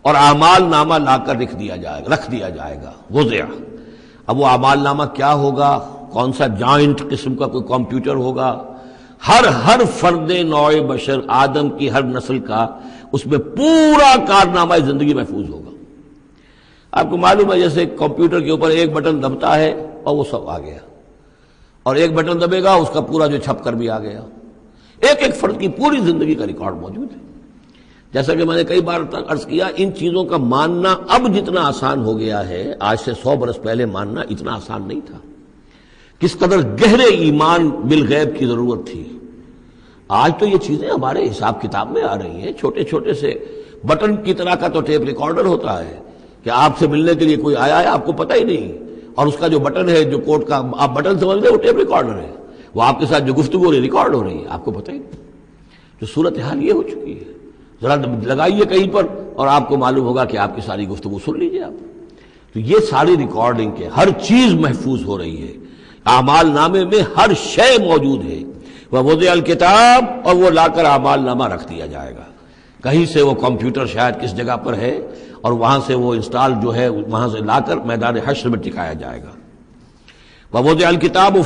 اور اعمال نامہ لا کر رکھ دیا جائے گا، وضع۔ اب وہ اعمال نامہ کیا ہوگا؟ کون سا جائنٹ قسم کا کوئی کمپیوٹر ہوگا؟ ہر فرد نوع بشر، آدم کی ہر نسل کا اس میں پورا کارنامہ زندگی محفوظ ہوگا۔ آپ کو معلوم ہے جیسے کمپیوٹر کے اوپر ایک بٹن دبتا ہے اور وہ سب آ گیا، اور ایک بٹن دبے گا اس کا پورا جو چھپ کر بھی آ گیا، ایک ایک فرد کی پوری زندگی کا ریکارڈ موجود ہے۔ جیسا کہ میں نے کئی بار عرض کیا، ان چیزوں کا ماننا اب جتنا آسان ہو گیا ہے، آج سے 100 برس پہلے ماننا اتنا آسان نہیں تھا۔ کس قدر گہرے ایمان بالغیب کی ضرورت تھی۔ آج تو یہ چیزیں ہمارے حساب کتاب میں آ رہی ہیں، چھوٹے چھوٹے سے بٹن کی طرح کا تو ٹیپ ریکارڈر ہوتا ہے کہ آپ سے ملنے کے لیے کوئی آیا ہے، آپ کو پتہ ہی نہیں، اور اس کا جو بٹن ہے، جو کوٹ کا آپ بٹن سمجھ لیں، وہ ٹیپ ریکارڈر ہے، وہ آپ کے ساتھ جو گفتگو ہو رہی ریکارڈ ہو رہی ہے، آپ کو پتہ ہی نہیں۔ جو صورتحال یہ ہو چکی ہے، ذرا لگائیے کہیں پر اور آپ کو معلوم ہوگا کہ آپ کی ساری گفتگو سن لیجیے آپ۔ تو یہ ساری ریکارڈنگ کے ہر چیز محفوظ ہو رہی ہے، اعمال نامے میں ہر شے موجود ہے۔ ووضع الکتاب، اور وہ لا کر اعمال نامہ رکھ دیا جائے گا، کہیں سے وہ کمپیوٹر شاید کس جگہ پر ہے، اور وہاں سے وہ انسٹال جو ہے وہاں سے لا کر میدان حشر میں ٹکایا جائے گا۔ ووضع الکتاب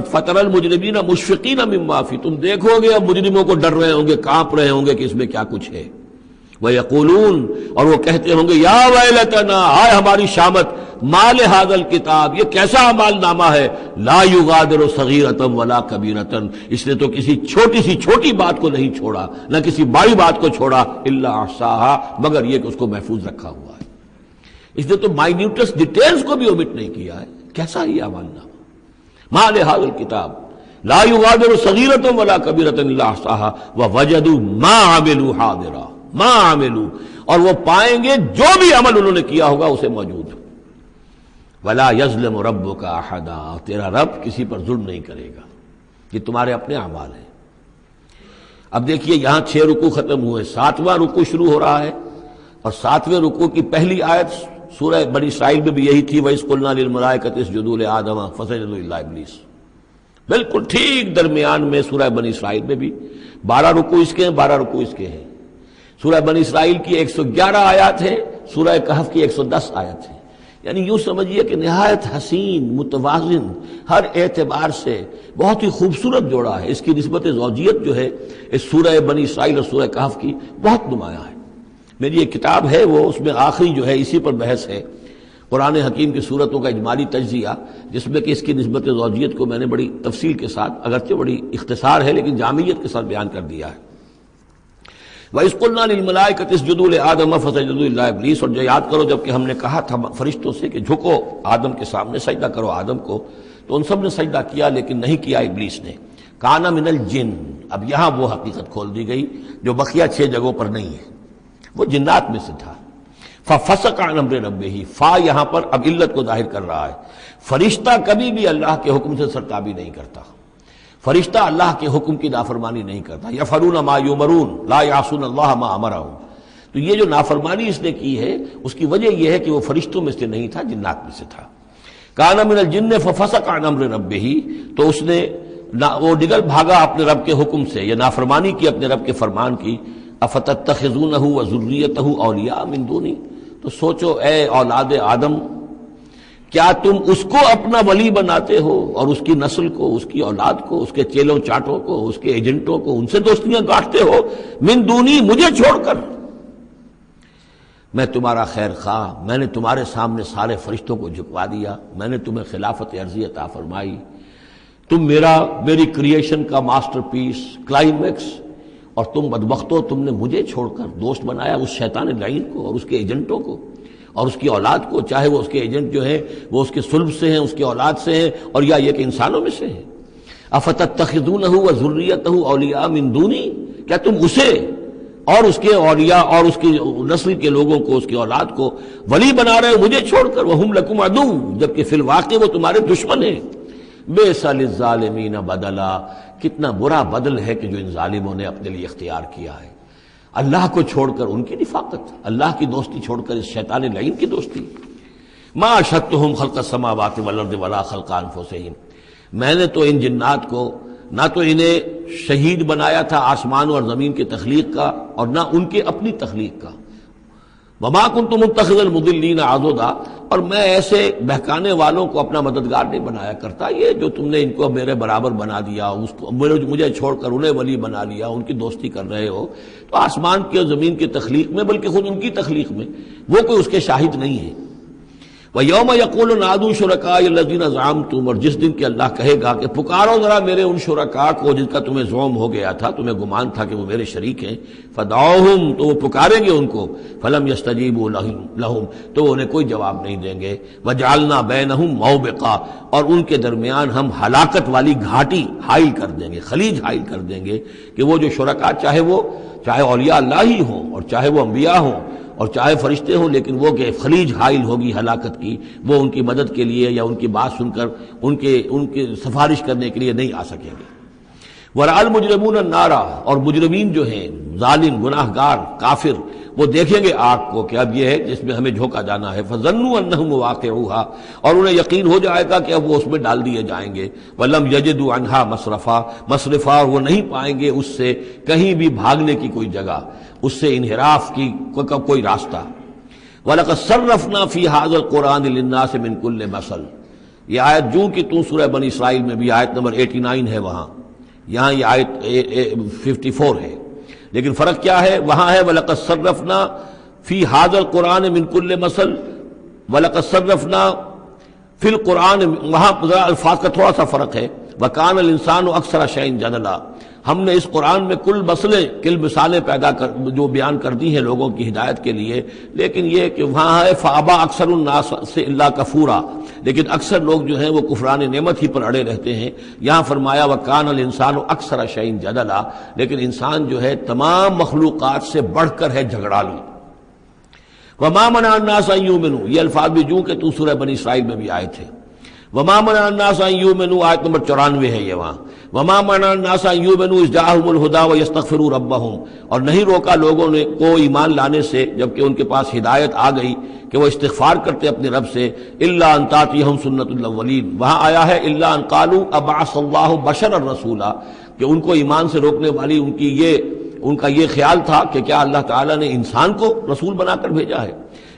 فترى المجرمین مشفقین مما فیہ، تم دیکھو گے اب مجرموں کو ڈر رہے ہوں گے، کانپ رہے ہوں گے کہ اس میں کیا کچھ ہے۔ وَيَقُولُونَ، اور وہ کہتے ہوں گے، یا ویلتنا، ہائے ہماری شامت، ما لہذا الکتاب، یہ کیسا اعمال نامہ ہے، لا یغادر صغیرۃ ولا کبیرۃ، اس نے تو کسی چھوٹی سی چھوٹی بات کو نہیں چھوڑا، نہ کسی بڑی بات کو چھوڑا، الا احصاها، مگر یہ کہ اس کو محفوظ رکھا ہوا ہے۔ اس نے تو مائنیوٹس ڈیٹیلز کو بھی اومٹ نہیں کیا ہے، کیسا یہ اعمال نامہ؟ ما لہذا الکتاب لا یغادر صغیرۃ ولا کبیرۃ الا احصاها ووجدوا ما عملوا حاضرا، ما عملوا، اور وہ پائیں گے جو بھی عمل انہوں نے کیا ہوگا اسے موجود۔ ولا یظلم ربک احدا، تیرا رب کسی پر ظلم نہیں کرے گا، یہ تمہارے اپنے اعمال ہیں۔ اب دیکھیے یہاں 6 رکوع ختم ہوئے، 7واں رکوع شروع ہو رہا ہے، اور 7ویں رکوع کی پہلی آیت سورہ بنی اسرائیل میں بھی یہی تھی، وَإِذْ قُلْنَا لِلْمَلَائِكَةِ اسْجُدُوا لِآدَمَ فَسَجَدُوا إِلَّا إِبْلِيسَ، بالکل ٹھیک درمیان میں سورہ بنی اسرائیل میں بھی 12 رکوع اس کے ہیں، 12 رکوع اس کے ہیں۔ سورہ بنی اسرائیل کی 111 آیات ہیں، سورہ کہف کی 110 آیت ہیں، یعنی یوں سمجھیے کہ نہایت حسین، متوازن، ہر اعتبار سے بہت ہی خوبصورت جوڑا ہے۔ اس کی نسبت زوجیت جو ہے اس سورہ بنی اسرائیل اور سورہ کہف کی بہت نمایاں ہے۔ میری ایک کتاب ہے، وہ اس میں آخری جو ہے اسی پر بحث ہے، قرآن حکیم کی صورتوں کا اجمالی تجزیہ، جس میں کہ اس کی نسبت زوجیت کو میں نے بڑی تفصیل کے ساتھ، اگرچہ بڑی اختصار ہے لیکن جامعیت کے ساتھ بیان کر دیا ہے۔ وَإِذْ قُلْنَا لِلْمَلَائِكَةِ اسْجُدُوا لِآدَمَ فَسَجَدُوا إِلَّا إِبْلِيسَ، اور جو یاد کرو جب کہ ہم نے کہا تھا فرشتوں سے کہ جھکو آدم کے سامنے، سجدہ کرو آدم کو، تو ان سب نے سجدہ کیا لیکن نہیں کیا ابلیس نے۔ کَانَ مِنَ الْجِنِّ، اب یہاں وہ حقیقت کھول دی گئی جو بقیہ 6 جگہوں پر نہیں ہے، وہ جنات میں سے تھا۔ فَفَسَقَ عَنْ أَمْرِ رَبِّهِ، فا یہاں پر اب علت کو ظاہر کر رہا ہے۔ فرشتہ کبھی بھی اللہ کے حکم سے سرتابی نہیں کرتا، فرشتہ اللہ کے حکم کی نافرمانی نہیں کرتا۔ یفعلون ما یؤمرون لا یعصون اللہ ما امرهم، تو یہ جو نافرمانی اس نے کی ہے اس کی وجہ یہ ہے کہ وہ فرشتوں میں سے نہیں تھا، جنات میں سے تھا۔ کان من الجن ففسق عن امر ربہ، تو اس نے وہ نگل بھاگا اپنے رب کے حکم سے، یہ نافرمانی کی اپنے رب کے فرمان کی۔ افتتخذونہ وذریتہ اولیاء من دونی، تو سوچو اے اولاد آدم، کیا تم اس کو اپنا ولی بناتے ہو اور اس کی نسل کو، اس کی اولاد کو، اس کے چیلوں چاٹوں کو، اس کے ایجنٹوں کو، ان سے دوستیاں گاٹتے ہو، من دونی، مجھے چھوڑ کر۔ میں تمہارا خیر خواہ، میں نے تمہارے سامنے سارے فرشتوں کو جھکوا دیا، میں نے تمہیں خلافت عرضی عطا فرمائی، تم میری کریشن کا ماسٹر پیس، کلائمیکس، اور تم بدبختو، تم نے مجھے چھوڑ کر دوست بنایا اس شیطان لعین کو اور اس کے ایجنٹوں کو اور اس کی اولاد کو، چاہے وہ اس کے ایجنٹ جو ہیں وہ اس کے صلب سے ہیں، اس کی اولاد سے ہیں، اور یا یہ کہ انسانوں میں سے ہیں۔ افتتخذونہ وذریتہ اولیاء من دونی، کیا تم اسے اور اس کے اولیاء اور اس کی نسل کے لوگوں کو، اس کی اولاد کو ولی بنا رہے ہو مجھے چھوڑ کر، وہم لکم عدو، جبکہ فی الواقع وہ تمہارے دشمن ہیں۔ بئس للظالمین بدلا، کتنا برا بدل ہے کہ جو ان ظالموں نے اپنے لیے اختیار کیا ہے، اللہ کو چھوڑ کر ان کی نفاقت، اللہ کی دوستی چھوڑ کر اس شیطان لعین کی دوستی۔ ما اشہدتہم خلق السماوات والارض ولا خلق انفسہم، میں نے تو ان جنات کو نہ تو انہیں شہید بنایا تھا آسمان اور زمین کی تخلیق کا، اور نہ ان کے اپنی تخلیق کا۔ وما کنت متخذ المضلین عضدا، اور میں ایسے بہکانے والوں کو اپنا مددگار نہیں بنایا کرتا۔ یہ جو تم نے ان کو میرے برابر بنا دیا، اس کو مجھے چھوڑ کر انہیں ولی بنا لیا، ان کی دوستی کر رہے ہو، تو آسمان کی اور زمین کی تخلیق میں، بلکہ خود ان کی تخلیق میں وہ کوئی اس کے شاہد نہیں ہے۔ وَيَوْمَ يَقُولُ نَادُوا شُرَكَائِيَ الَّذِينَ زَعَمْتُمْ، اور جس دن کہ اللہ کہے گا کہ پکارو ذرا میرے ان شرکاء کو جن کا تمہیں زعم ہو گیا تھا، تمہیں گمان تھا کہ وہ میرے شریک ہیں، فَدَعُوهُمْ، تو وہ پکاریں گے ان کو، فَلَمْ يَسْتَجِيبُوا لَهُمْ، تو وہ انہیں کوئی جواب نہیں دیں گے، وَجَعَلْنَا بَيْنَهُمْ مَوْبِقًا، اور ان کے درمیان ہم ہلاکت والی گھاٹی حائل کر دیں گے، خلیج حائل کر دیں گے، کہ وہ جو شرکاء چاہے اولیاء اللہ ہی ہوں اور چاہے وہ انبیاء ہوں اور چاہے فرشتے ہوں، لیکن وہ کہ خلیج حائل ہوگی ہلاکت کی، وہ ان کی مدد کے لیے یا ان کی بات سن کر ان کے سفارش کرنے کے لیے نہیں آ سکیں گے۔ وَرَأَى الْمُجْرِمُونَ النَّارَ، اور مجرمین جو ہیں، ظالم، گناہ گار، کافر، وہ دیکھیں گے آگ کو کہ اب یہ ہے جس میں ہمیں جھونکا جانا ہے، فَظَنُّوا أَنَّهُمْ مُوَاقِعُوهَا، اور انہیں یقین ہو جائے گا کہ اب وہ اس میں ڈال دیے جائیں گے۔ وَلَمْ يَجِدُوا عَنْهَا مَصْرِفًا، وہ نہیں پائیں گے اس سے کہیں بھی بھاگنے کی کوئی جگہ، اس سے انحراف کی کوئی راستہ۔ وَلَقَدْ صَرَّفْنَا فِي هَذَا الْقُرْآنِ لِلنَّاسِ مِنْ كُلِّ مَثَلٍ، یہ آیت جو کہ تو سورہ بنی اسرائیل میں بھی آیت نمبر 89 ہے، وہاں یہاں یہ آیت 54 ہے، لیکن فرق کیا ہے؟ وہاں ہے وَلَقَدْ صَرَّفْنَا فِي هَذَا الْقُرْآنِ مِنْ كُلِّ مَثَلٍ، وَلَقَدْ صَرَّفْنَا فِي الْقُرْآنِ، وہاں الفاظ کا تھوڑا سا فرق ہے۔ وَكَانَ الْإِنسَانُ أَكْثَرَ شَيْءٍ جَدَلًا، ہم نے اس قرآن میں کل مثالیں جو بیان کر دی ہیں لوگوں کی ہدایت کے لیے، لیکن یہ کہ وہاں ہے فَأَبَى أَكْثَرُ النَّاسِ إِلَّا كَفُورًا، لیکن اکثر لوگ جو ہیں وہ کفران نعمت ہی پر اڑے رہتے ہیں۔ یہاں فرمایا وَكَانَ الْإِنسَانُ أَكْثَرَ شَيْءٍ جَدَلًا، لیکن انسان جو ہے تمام مخلوقات سے بڑھ کر ہے جھگڑالو۔ وَمَا مَنَعَ النَّاسَ أَن يُؤْمِنُوا، یہ الفاظ بھی جو کہ تو سورہ بنی اسرائیل میں بھی آئے تھے۔ وَمَا مَنَعَ النَّاسَ أَن يُؤْمِنُوا آیت نمبر 94 ہے یہ وہاں۔ وَمَا مَنَعَ النَّاسَ أَن يُؤْمِنُوا إِذْ جَاءَهُمُ الْهُدَىٰ وَيَسْتَغْفِرُوا رَبَّهُمْ، اور نہیں روکا لوگوں نے کو ایمان لانے سے جبکہ ان کے پاس ہدایت آ گئی کہ وہ استغفار کرتے اپنے رب سے۔ إِلَّا أَن تَأْتِيَهُمْ سُنَّةُ الْأَوَّلِينَ، وہاں آیا ہے إِلَّا أَن قَالُوا أَبْعَثَ اللَّهُ بَشَرًا رَسُولًا، کہ ان کو ایمان سے روکنے والی ان کا یہ خیال تھا کہ کیا اللہ تعالیٰ نے انسان کو رسول بنا کر بھیجا ہے۔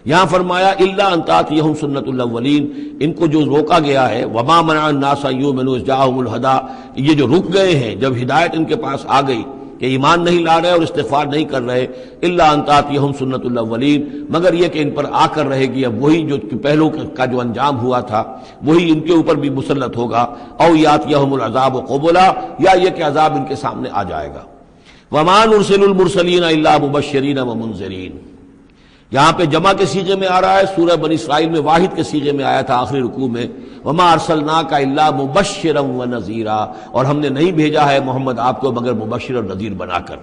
یہاں فرمایا الا ان تاتیہم سنت الاولین، ان کو جو روکا گیا ہے وما منع الناس ان یؤمنوا اذ جاءهم الہدی، یہ جو رک گئے ہیں جب ہدایت ان کے پاس آ گئی کہ ایمان نہیں لا رہے اور استغفار نہیں کر رہے، الا ان تاتیہم سنت الاولین، مگر یہ کہ ان پر آ کر رہے گی اب وہی جو پہلو کا جو انجام ہوا تھا وہی ان کے اوپر بھی مسلط ہوگا، او یاتیہم العذاب قبلا، یا یہ کہ عذاب ان کے سامنے آ جائے گا۔ وما نرسل المرسلین الا مبشرین ومنذرین، یہاں پہ جمع کے صیغے میں آ رہا ہے، سورہ بنی اسرائیل میں واحد کے صیغے میں آیا تھا آخری رکوع میں، وما ارسلناک الا مبشرا ونذیرا، اور ہم نے نہیں بھیجا ہے محمد آپ کو مگر مبشر اور نذیر بنا کر۔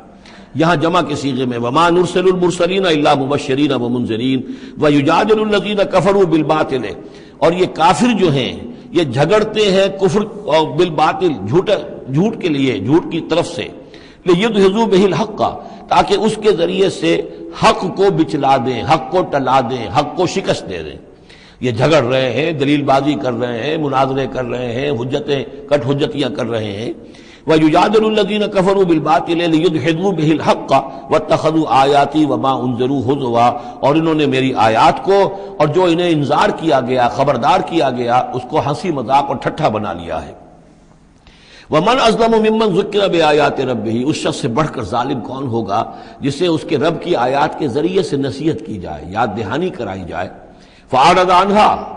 یہاں جمع کے صیغے میں وما نرسل المرسلین الا مبشرین ومنذرین ویجادل الذین کفروا بالباطل، اور یہ کافر جو ہیں یہ جھگڑتے ہیں کفر اور بالباطل، جھوٹ کے لیے، جھوٹ کی طرف سے، لیدحضوا بہ الحق، تاکہ اس کے ذریعے سے حق کو بچلا دیں، حق کو ٹلا دیں، حق کو شکست دے دیں۔ یہ جھگڑ رہے ہیں، دلیل بازی کر رہے ہیں، مناظرے کر رہے ہیں، کٹ حجتیاں کر رہے ہیں۔ وَيُجَادِلُ الَّذِينَ كَفَرُوا بِالْبَاطِلِ لِيُدْحِضُوا بِهِ الْحَقَّ وَاتَّخَذُوا آيَاتِي وَمَا أُنذِرُوا هُزُوًا، اور انہوں نے میری آیات کو اور جو انہیں انذار کیا گیا، خبردار کیا گیا، اس کو ہنسی مذاق اور ٹھٹھا بنا لیا ہے۔ وَمَنْ أَظْلَمُ مِمَّنْ ذُكِّرَ بِآيَاتِ رَبِّهِ، اس شخص سے بڑھ کر ظالم کون ہوگا جسے اس کے رب کی آیات کے ذریعے سے نصیحت کی جائے، یاد دہانی کرائی جائے، فَأَعْرَضَ عَنْهَا،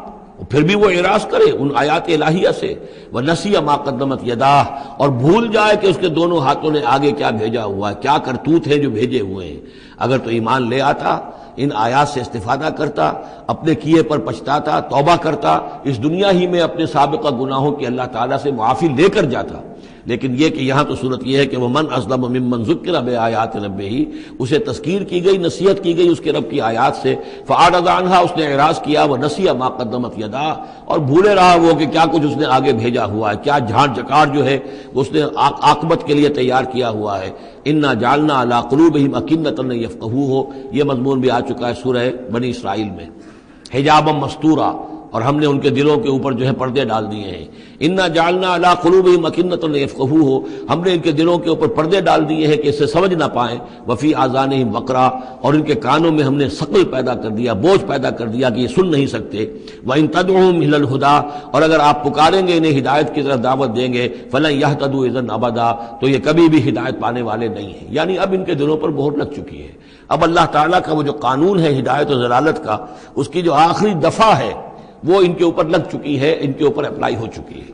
پھر بھی وہ اعراض کرے ان آیات الہیہ سے، وَنَسِيَ مَا قَدَّمَتْ يَدَاهُ، اور بھول جائے کہ اس کے دونوں ہاتھوں نے آگے کیا بھیجا ہوا ہے، کیا کرتوت ہیں جو بھیجے ہوئے ہیں۔ اگر تو ایمان لے آتا، ان آیات سے استفادہ کرتا، اپنے کیے پر پچھتاتا، توبہ کرتا، اس دنیا ہی میں اپنے سابقہ گناہوں کی اللہ تعالیٰ سے معافی لے کر جاتا۔ لیکن یہ کہ یہاں تو صورت یہ ہے کہ وَمَنْ أَظْلَمُ مِمَّنْ ذُكِّرَ بِآيَاتِ رَبِّهِ، اسے تذکیر کی گئی، نصیحت کی گئی اس کے رب کی آیات سے، فَأَعْرَضَ عَنْهَا، اس نے اعراض کیا، وَنَسِيَ مَا قَدَّمَتْ يَدَاهُ، اور بھولے رہا وہ کہ کیا کچھ اس نے آگے بھیجا ہوا ہے، کیا جھاڑ جکاڑ جو ہے اس نے عاقبت کے لیے تیار کیا ہوا ہے۔ اِنَّا جَعَلْنَا عَلَىٰ قُلُوبِهِمْ أَكِنَّةً أَن يَفْقَهُوهُ، یہ مضمون بھی آ چکا ہے سورہ بنی اسرائیل میں۔ حجابا مستورا، اور ہم نے ان کے دلوں کے اوپر جو ہے پردے ڈال دیے ہیں۔ انا جعلنا علی قلوبہم اکنۃ ان یفقہوہ، ہم نے ان کے دلوں کے اوپر پردے ڈال دیے ہیں کہ اسے سمجھ نہ پائیں، وفی آذانہم وقرا، اور ان کے کانوں میں ہم نے ثقل پیدا کر دیا، بوجھ پیدا کر دیا کہ یہ سن نہیں سکتے۔ وان تدعوہم الی الہدی، اور اگر آپ پکاریں گے انہیں ہدایت کی طرف دعوت دیں گے، فلن یہتدوا اذا ابدا، تو یہ کبھی بھی ہدایت پانے والے نہیں ہیں۔ یعنی اب ان کے دلوں پر مہر لگ چکی ہے، اب اللہ تعالیٰ کا وہ جو قانون ہے ہدایت و ضلالت کا، اس کی جو آخری دفعہ ہے وہ ان کے اوپر لگ چکی ہے، ان کے اوپر اپلائی ہو چکی ہے۔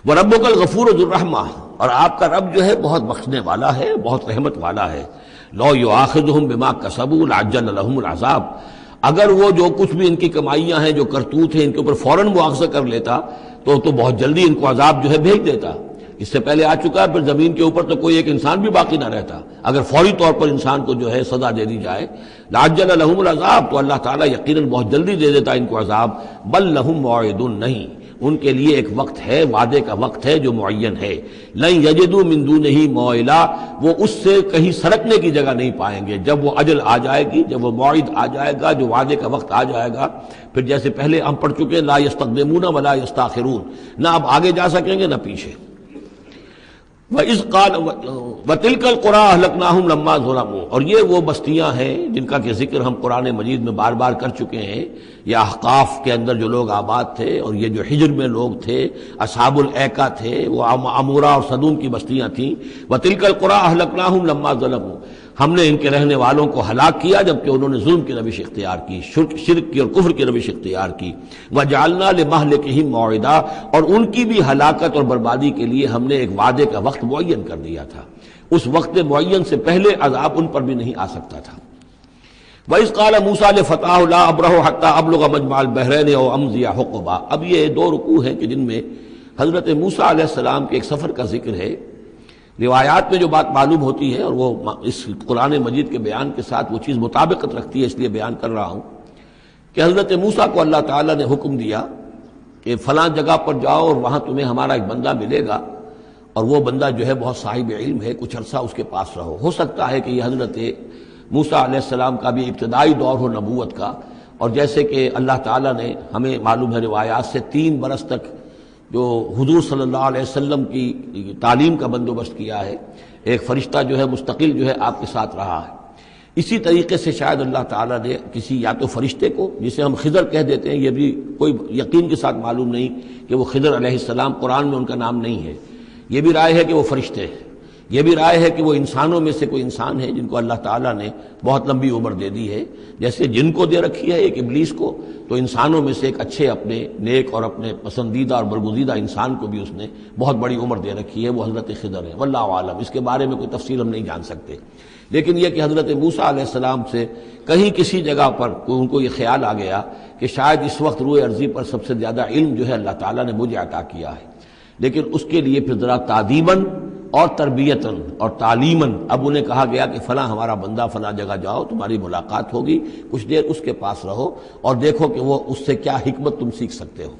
وَرَبُّكَ الْغَفُورُ ذُو الرَّحْمَةِ، اور آپ کا رب جو ہے بہت بخشنے والا ہے، بہت رحمت والا ہے۔ لَوْ يُؤَاخِذُهُم بِمَا كَسَبُوا لَعَجَّلَ لَهُمُ الْعَذَابَ، اگر وہ جو کچھ بھی ان کی کمائیاں ہیں، جو کرتوت ہیں، ان کے اوپر فوراً مواخذہ کر لیتا تو بہت جلدی ان کو عذاب جو ہے بھیج دیتا۔ اس سے پہلے آ چکا ہے، پھر زمین کے اوپر تو کوئی ایک انسان بھی باقی نہ رہتا اگر فوری طور پر انسان کو جو ہے سزا دے دی جائے۔ لَعَجَّلَ لَهُمُ الْعَذَابَ، تو اللہ تعالیٰ یقیناً بہت جلدی دے دیتا ان کو عذاب۔ بل لَهُم مَوْعِدٌ، نہیں، ان کے لیے ایک وقت ہے، وعدے کا وقت ہے جو معین ہے۔ لَن يَجِدُوا مِن دُونِهِ مَوْعِلًا، وہ اس سے کہیں سرکنے کی جگہ نہیں پائیں گے۔ جب وہ اجل آ جائے گی، جب وہ موعد آ جائے گا، جو وعدے کا وقت آ جائے گا، پھر جیسے پہلے ہم پڑھ چکے لا يستقدمون ولا يستاخرون، نہ اب آگے جا سکیں گے نہ پیچھے۔ وَإِذْ قَالَ وَتِلْكَ الْقُرَىٰ أَهْلَكْنَاهُمْ لَمَّا ظَلَمُوا، اور یہ وہ بستیاں ہیں جن کا کہ ذکر ہم قرآن مجید میں بار بار کر چکے ہیں۔ یہ احقاف کے اندر جو لوگ آباد تھے، اور یہ جو حجر میں لوگ تھے، اصحاب الایکا تھے، وہ عمورہ اور صدوم کی بستیاں تھیں۔ وَتِلْكَ الْقُرَىٰ أَهْلَكْنَاهُمْ لَمَّا ظَلَمُوا، ہم نے ان کے رہنے والوں کو ہلاک کیا جبکہ انہوں نے ظلم کی روش اختیار کی، شرک کی اور کفر کی روش اختیار کی۔ وَجَعَلْنَا لِمَهْلِكِهِمْ مَوْعِدًا، اور ان کی بھی ہلاکت اور بربادی کے لیے ہم نے ایک وعدے کا وقت معین کر دیا تھا، اس وقت معین سے پہلے عذاب ان پر بھی نہیں آ سکتا تھا۔ وَإِذْ قَالَ مُوسَىٰ لِفَتَاهُ لَا أَبْرَحُ حَتَّىٰ أَبْلُغَ مَجْمَعَ الْبَحْرَيْنِ أَوْ أَمْضِيَ حُقُبًا۔ اب یہ دو رکوع ہیں کہ جن میں حضرت موسیٰ علیہ السلام کے ایک سفر کا ذکر ہے۔ روایات میں جو بات معلوم ہوتی ہے اور وہ اس قرآن مجید کے بیان کے ساتھ وہ چیز مطابقت رکھتی ہے، اس لیے بیان کر رہا ہوں کہ حضرت موسیٰ کو اللہ تعالیٰ نے حکم دیا کہ فلاں جگہ پر جاؤ اور وہاں تمہیں ہمارا ایک بندہ ملے گا، اور وہ بندہ جو ہے بہت صاحب علم ہے، کچھ عرصہ اس کے پاس رہو۔ ہو سکتا ہے کہ یہ حضرت موسیٰ علیہ السلام کا بھی ابتدائی دور ہو نبوت کا، اور جیسے کہ اللہ تعالیٰ نے ہمیں معلوم ہے روایات سے 3 برس تک جو حضور صلی اللہ علیہ وسلم کی تعلیم کا بندوبست کیا ہے، ایک فرشتہ جو ہے مستقل جو ہے آپ کے ساتھ رہا ہے، اسی طریقے سے شاید اللہ تعالیٰ نے کسی یا تو فرشتے کو، جسے ہم خضر کہہ دیتے ہیں، یہ بھی کوئی یقین کے ساتھ معلوم نہیں کہ وہ خضر علیہ السلام، قرآن میں ان کا نام نہیں ہے، یہ بھی رائے ہے کہ وہ فرشتے ہیں، یہ بھی رائے ہے کہ وہ انسانوں میں سے کوئی انسان ہے جن کو اللہ تعالیٰ نے بہت لمبی عمر دے دی ہے، جیسے جن کو دے رکھی ہے ایک ابلیس کو، تو انسانوں میں سے ایک اچھے اپنے نیک اور اپنے پسندیدہ اور برگزیدہ انسان کو بھی اس نے بہت بڑی عمر دے رکھی ہے، وہ حضرت خضر ہے۔ واللہ عالم، اس کے بارے میں کوئی تفصیل ہم نہیں جان سکتے، لیکن یہ کہ حضرت موسیٰ علیہ السلام سے کہیں کسی جگہ پر ان کو یہ خیال آ گیا کہ شاید اس وقت روئے ارضی پر سب سے زیادہ علم جو ہے اللہ تعالیٰ نے مجھے عطا کیا ہے، لیکن اس کے لیے پھر ذرا تعدیباً اور تربیتاً اور تعلیماً اب انہیں کہا گیا کہ فلاں ہمارا بندہ فلاں جگہ جاؤ، تمہاری ملاقات ہوگی، کچھ دیر اس کے پاس رہو اور دیکھو کہ وہ اس سے کیا حکمت تم سیکھ سکتے ہو۔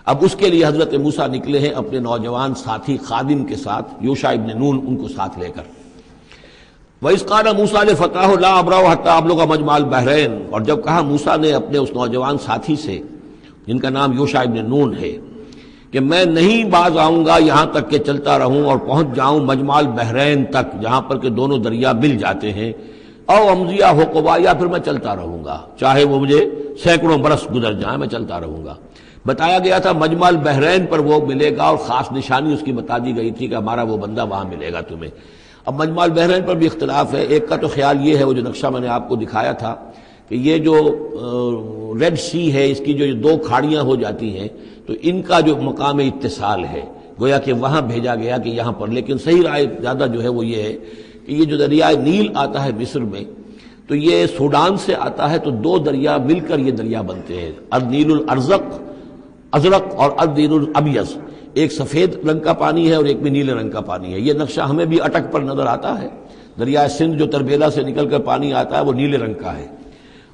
اب اس کے لیے حضرت موسیٰ نکلے ہیں اپنے نوجوان ساتھی خادم کے ساتھ، یوشع ابن نون ان کو ساتھ لے کر۔ وَإِذْ قَالَ مُوسَىٰ لِفَتَاهُ لَا أَبْرَحُ حَتَّىٰ أَبْلُغَ مَجْمَعَ الْبَحْرَيْنِ، اور جب کہا موسیٰ نے اپنے اس نوجوان ساتھی سے جن کا نام یوشع ابن نون ہے کہ میں نہیں باز آؤں گا یہاں تک کہ چلتا رہوں اور پہنچ جاؤں مجمع البحرین تک، جہاں پر کہ دونوں دریا مل جاتے ہیں، او امضیہ حقبا، یا پھر میں چلتا رہوں گا، چاہے وہ مجھے سینکڑوں برس گزر جائیں میں چلتا رہوں گا۔ بتایا گیا تھا مجمع البحرین پر وہ ملے گا، اور خاص نشانی اس کی بتا دی گئی تھی کہ ہمارا وہ بندہ وہاں ملے گا تمہیں۔ اب مجمع البحرین پر بھی اختلاف ہے، ایک کا تو خیال یہ ہے، وہ جو نقشہ میں نے آپ کو دکھایا تھا، کہ یہ جو ریڈ سی ہے، اس کی جو 2 کھاڑیاں ہو جاتی ہیں، تو ان کا جو مقام اتصال ہے گویا کہ وہاں بھیجا گیا کہ یہاں پر، لیکن صحیح رائے زیادہ جو ہے وہ یہ ہے کہ یہ جو دریائے نیل آتا ہے مصر میں، تو یہ سوڈان سے آتا ہے، تو 2 دریا مل کر یہ دریا بنتے ہیں، النیل الازرق اور النیل الابیض، ایک سفید رنگ کا پانی ہے اور ایک بھی نیلے رنگ کا پانی ہے۔ یہ نقشہ ہمیں بھی اٹک پر نظر آتا ہے، دریائے سندھ جو تربیلا سے نکل کر پانی آتا ہے وہ نیلے رنگ کا ہے،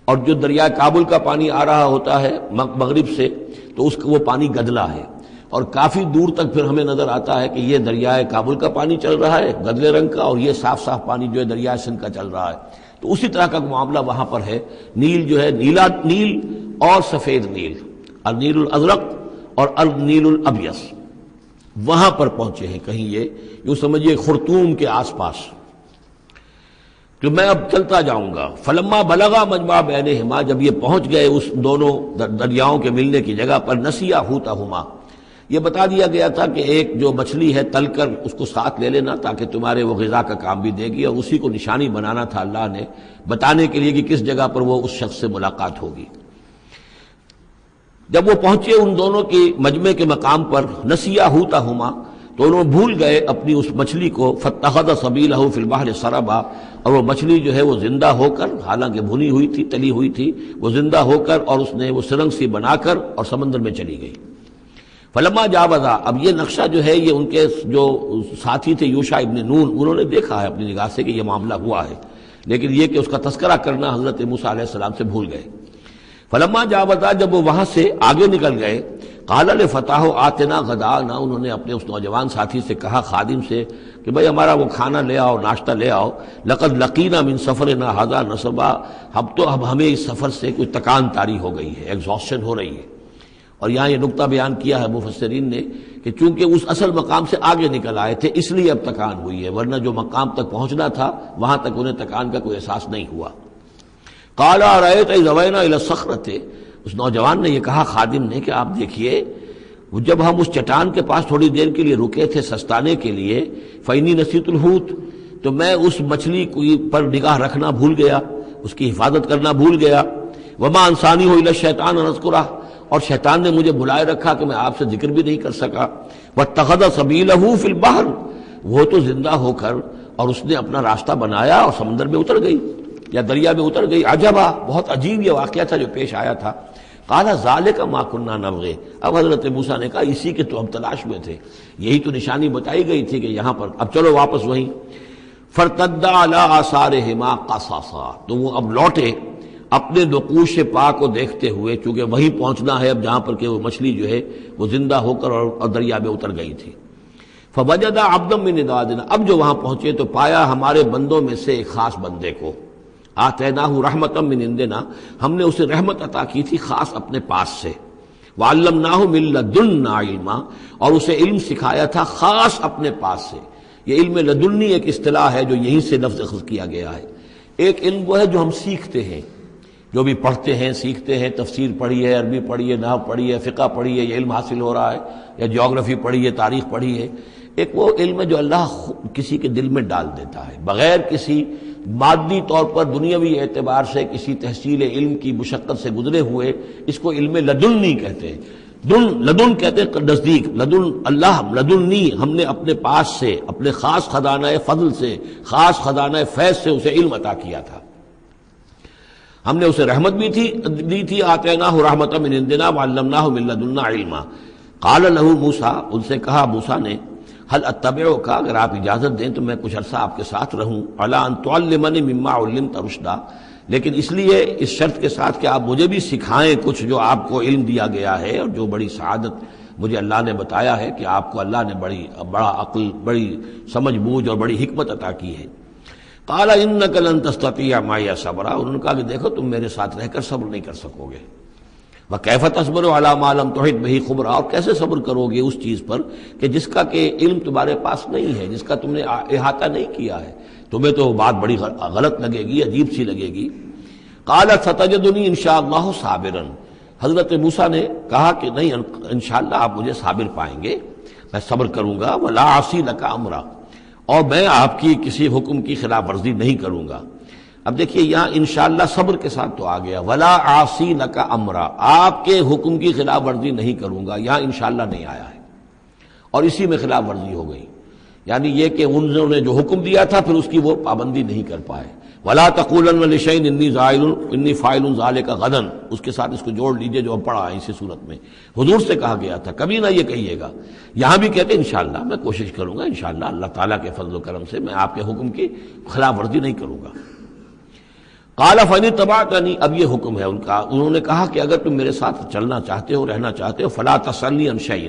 اور جو دریائے کابل کا پانی آ رہا ہوتا ہے مغرب سے تو اس کا وہ پانی گدلا ہے، اور کافی دور تک پھر ہمیں نظر آتا ہے کہ یہ دریائے کابل کا پانی چل رہا ہے گدلے رنگ کا، اور یہ صاف صاف پانی جو ہے دریائے سندھ کا چل رہا ہے۔ تو اسی طرح کا معاملہ وہاں پر ہے، نیل جو ہے نیلا نیل اور سفید نیل، النیل الازرق اور النیل الابیض، وہاں پر پہنچے ہیں کہیں، یہ یوں سمجھیے خرطوم کے آس پاس، کہ میں اب چلتا جاؤں گا۔ فلما بلغا مجمع بینہما، جب یہ پہنچ گئے اس دونوں دریاؤں کے ملنے کی جگہ پر، نسیا حوتہما، یہ بتا دیا گیا تھا کہ ایک جو مچھلی ہے تل کر اس کو ساتھ لے لینا تاکہ تمہارے وہ غذا کا کام بھی دے گی، اور اسی کو نشانی بنانا تھا اللہ نے بتانے کے لیے کہ کس جگہ پر وہ اس شخص سے ملاقات ہوگی۔ جب وہ پہنچے ان دونوں کی مجمع کے مقام پر، نسیا حوتہما، تو انہوں نے بھول گئے اپنی اس مچھلی کو، فاتخذ سبیلہ فی البحر سربا، اور وہ مچھلی جو ہے وہ زندہ ہو کر، حالانکہ بھنی ہوئی تھی تلی ہوئی تھی، وہ زندہ ہو کر اور اس نے وہ سرنگ سی بنا کر اور سمندر میں چلی گئی۔ فلما جاوزا، اب یہ نقشہ جو ہے یہ ان کے جو ساتھی تھے یوشع ابن نون، انہوں نے دیکھا ہے اپنی نگاہ سے کہ یہ معاملہ ہوا ہے، لیکن یہ کہ اس کا تذکرہ کرنا حضرت موسیٰ علیہ السلام سے بھول گئے۔ فلما جاوزا، جب وہ وہاں سے آگے نکل گئے، قال لفتاہ آتنا غداءنا، انہوں نے اپنے اس نوجوان ساتھی سے کہا، خادم سے، کہ بھئی ہمارا وہ کھانا لے آؤ، ناشتہ لے آؤ، لقد لقینا من سفرنا ھذا نصبا، اب ہمیں اس سفر سے کوئی تکان طاری ہو گئی ہے، ایگزاسشن ہو رہی ہے۔ اور یہاں یہ نقطہ بیان کیا ہے مفسرین نے کہ چونکہ اس اصل مقام سے آگے نکل آئے تھے اس لیے اب تکان ہوئی ہے، ورنہ جو مقام تک پہنچنا تھا وہاں تک انہیں تکان کا کوئی احساس نہیں ہوا۔ قال ارأيت إذ أوينا إلى الصخرة، اس نوجوان نے یہ کہا خادم نے کہ آپ دیکھیے جب ہم اس چٹان کے پاس تھوڑی دیر کے لیے رکے تھے سستانے کے لیے، فإني نسيت الحوت، تو میں اس مچھلی پر نگاہ رکھنا بھول گیا، اس کی حفاظت کرنا بھول گیا، وما انسانیہ الا الشیطان ان اذکرہ، اور شیطان نے مجھے بھلائے رکھا کہ میں آپ سے ذکر بھی نہیں کر سکا، واتخذ سبیلہ فی البحر، وہ تو زندہ ہو کر اور اس نے اپنا راستہ بنایا اور سمندر میں اتر گئی۔ یا دریا میں اتر گئی. عجبا، بہت عجیب یہ واقعہ تھا جو پیش آیا تھا. قال ذالک ما کنا نبغی، اب حضرت موسیٰ نے کہا اسی کے تو ہم تلاش میں تھے، یہی تو نشانی بتائی گئی تھی کہ یہاں پر، اب چلو واپس وہیں. فارتدا علی آثارہما قصصا، تو وہ اب لوٹے اپنے نقوش پا کو دیکھتے ہوئے، چونکہ وہیں پہنچنا ہے اب جہاں پر کہ وہ مچھلی جو ہے وہ زندہ ہو کر اور دریا میں اتر گئی تھی. فوجد عبدا من عبادنا، اب جو وہاں پہنچے تو پایا ہمارے بندوں میں سے ایک خاص بندے کو. آتیناہ رحمتا من عندنا، ہم نے اسے رحمت عطا کی تھی خاص اپنے پاس سے. وعلمناہ من لدنا علما، اور اسے علم سکھایا تھا خاص اپنے پاس سے. یہ علم لدنی ایک اصطلاح ہے جو یہیں سے لفظ اخذ کیا گیا ہے. ایک علم وہ ہے جو ہم سیکھتے ہیں، جو بھی پڑھتے ہیں سیکھتے ہیں، تفسیر پڑھی ہے، عربی پڑھی ہے، نحو پڑھی ہے، فقہ پڑھی ہے، یہ علم حاصل ہو رہا ہے، یا جیوگرافی پڑھی ہے، تاریخ پڑھی ہے. ایک وہ علم ہے جو اللہ کسی کے دل میں ڈال دیتا ہے بغیر کسی مادی طور پر دنیاوی اعتبار سے کسی تحصیل علم کی مشقت سے گزرے ہوئے. اس کو علم لدنی کہتے ہیں. لدن کہتے ہیں نزدیک، لدن اللہ، لدنی ہم نے اپنے پاس سے، اپنے خاص خزانہ فضل سے، خاص خزانہ فیض سے اسے علم عطا کیا تھا. ہم نے اسے رحمت بھی دی تھی. آتیناہ رحمتا من عندنا وعلمناہ من لدنا علما. قال له موسیٰ، ان سے کہا موسیٰ نے، هل اتبعک، اگر آپ اجازت دیں تو میں کچھ عرصہ آپ کے ساتھ رہوں، علی ان تعلمنی مما علمت رشدا، لیکن اس لیے اس شرط کے ساتھ کہ آپ مجھے بھی سکھائیں کچھ جو آپ کو علم دیا گیا ہے اور جو بڑی سعادت مجھے اللہ نے بتایا ہے کہ آپ کو اللہ نے بڑا عقل، بڑی سمجھ بوجھ اور بڑی حکمت عطا کی ہے. قال انک لن تستطیع معی صبرا، انہوں نے کہا کہ دیکھو تم میرے ساتھ رہ کر صبر نہیں کر سکو گے. وَكَيْفَ تَصْبِرُ عَلَىٰ مَا لَمْ تُحِطْ بِهِ خُبْرًا، اور کیسے صبر کرو گے اس چیز پر کہ جس کا کہ علم تمہارے پاس نہیں ہے، جس کا تم نے احاطہ نہیں کیا ہے. تمہیں تو بات بڑی غلط لگے گی، عجیب سی لگے گی. قَالَ سَتَجِدُنِي إِن شَاءَ اللَّهُ صَابِرًا، حضرت موسیٰ نے کہا کہ نہیں، انشاءاللہ آپ مجھے صابر پائیں گے، میں صبر کروں گا. وَلَا أَعْصِي لَكَ أَمْرًا، اور میں آپ کی کسی حکم کی خلاف ورزی نہیں کروں گا. اب دیکھیے یہاں انشاءاللہ صبر کے ساتھ تو آ گیا، ولا عاصی لک امرا، آپ کے حکم کی خلاف ورزی نہیں کروں گا. یہاں انشاءاللہ نہیں آیا ہے اور اسی میں خلاف ورزی ہو گئی. یعنی یہ کہ انہوں نے جو حکم دیا تھا پھر اس کی وہ پابندی نہیں کر پائے. ولا تقولن لشیء انی فاعل ذلک غدا، اس کے ساتھ اس کو جوڑ لیجئے جو ہم پڑھا ہے اسی صورت میں. حضور سے کہا گیا تھا کبھی نہ یہ کہیے گا. یہاں بھی کہتے ہیں انشاءاللہ میں کوشش کروں گا، انشاءاللہ اللہ تعالیٰ کے فضل و کرم سے میں آپ کے حکم کی خلاف ورزی نہیں کروں گا. قال فإن اتبعتنی، اب یہ حکم ہے ان کا. انہوں نے کہا کہ اگر تم میرے ساتھ چلنا چاہتے ہو، رہنا چاہتے ہو، فلا تسألنی عن شیء،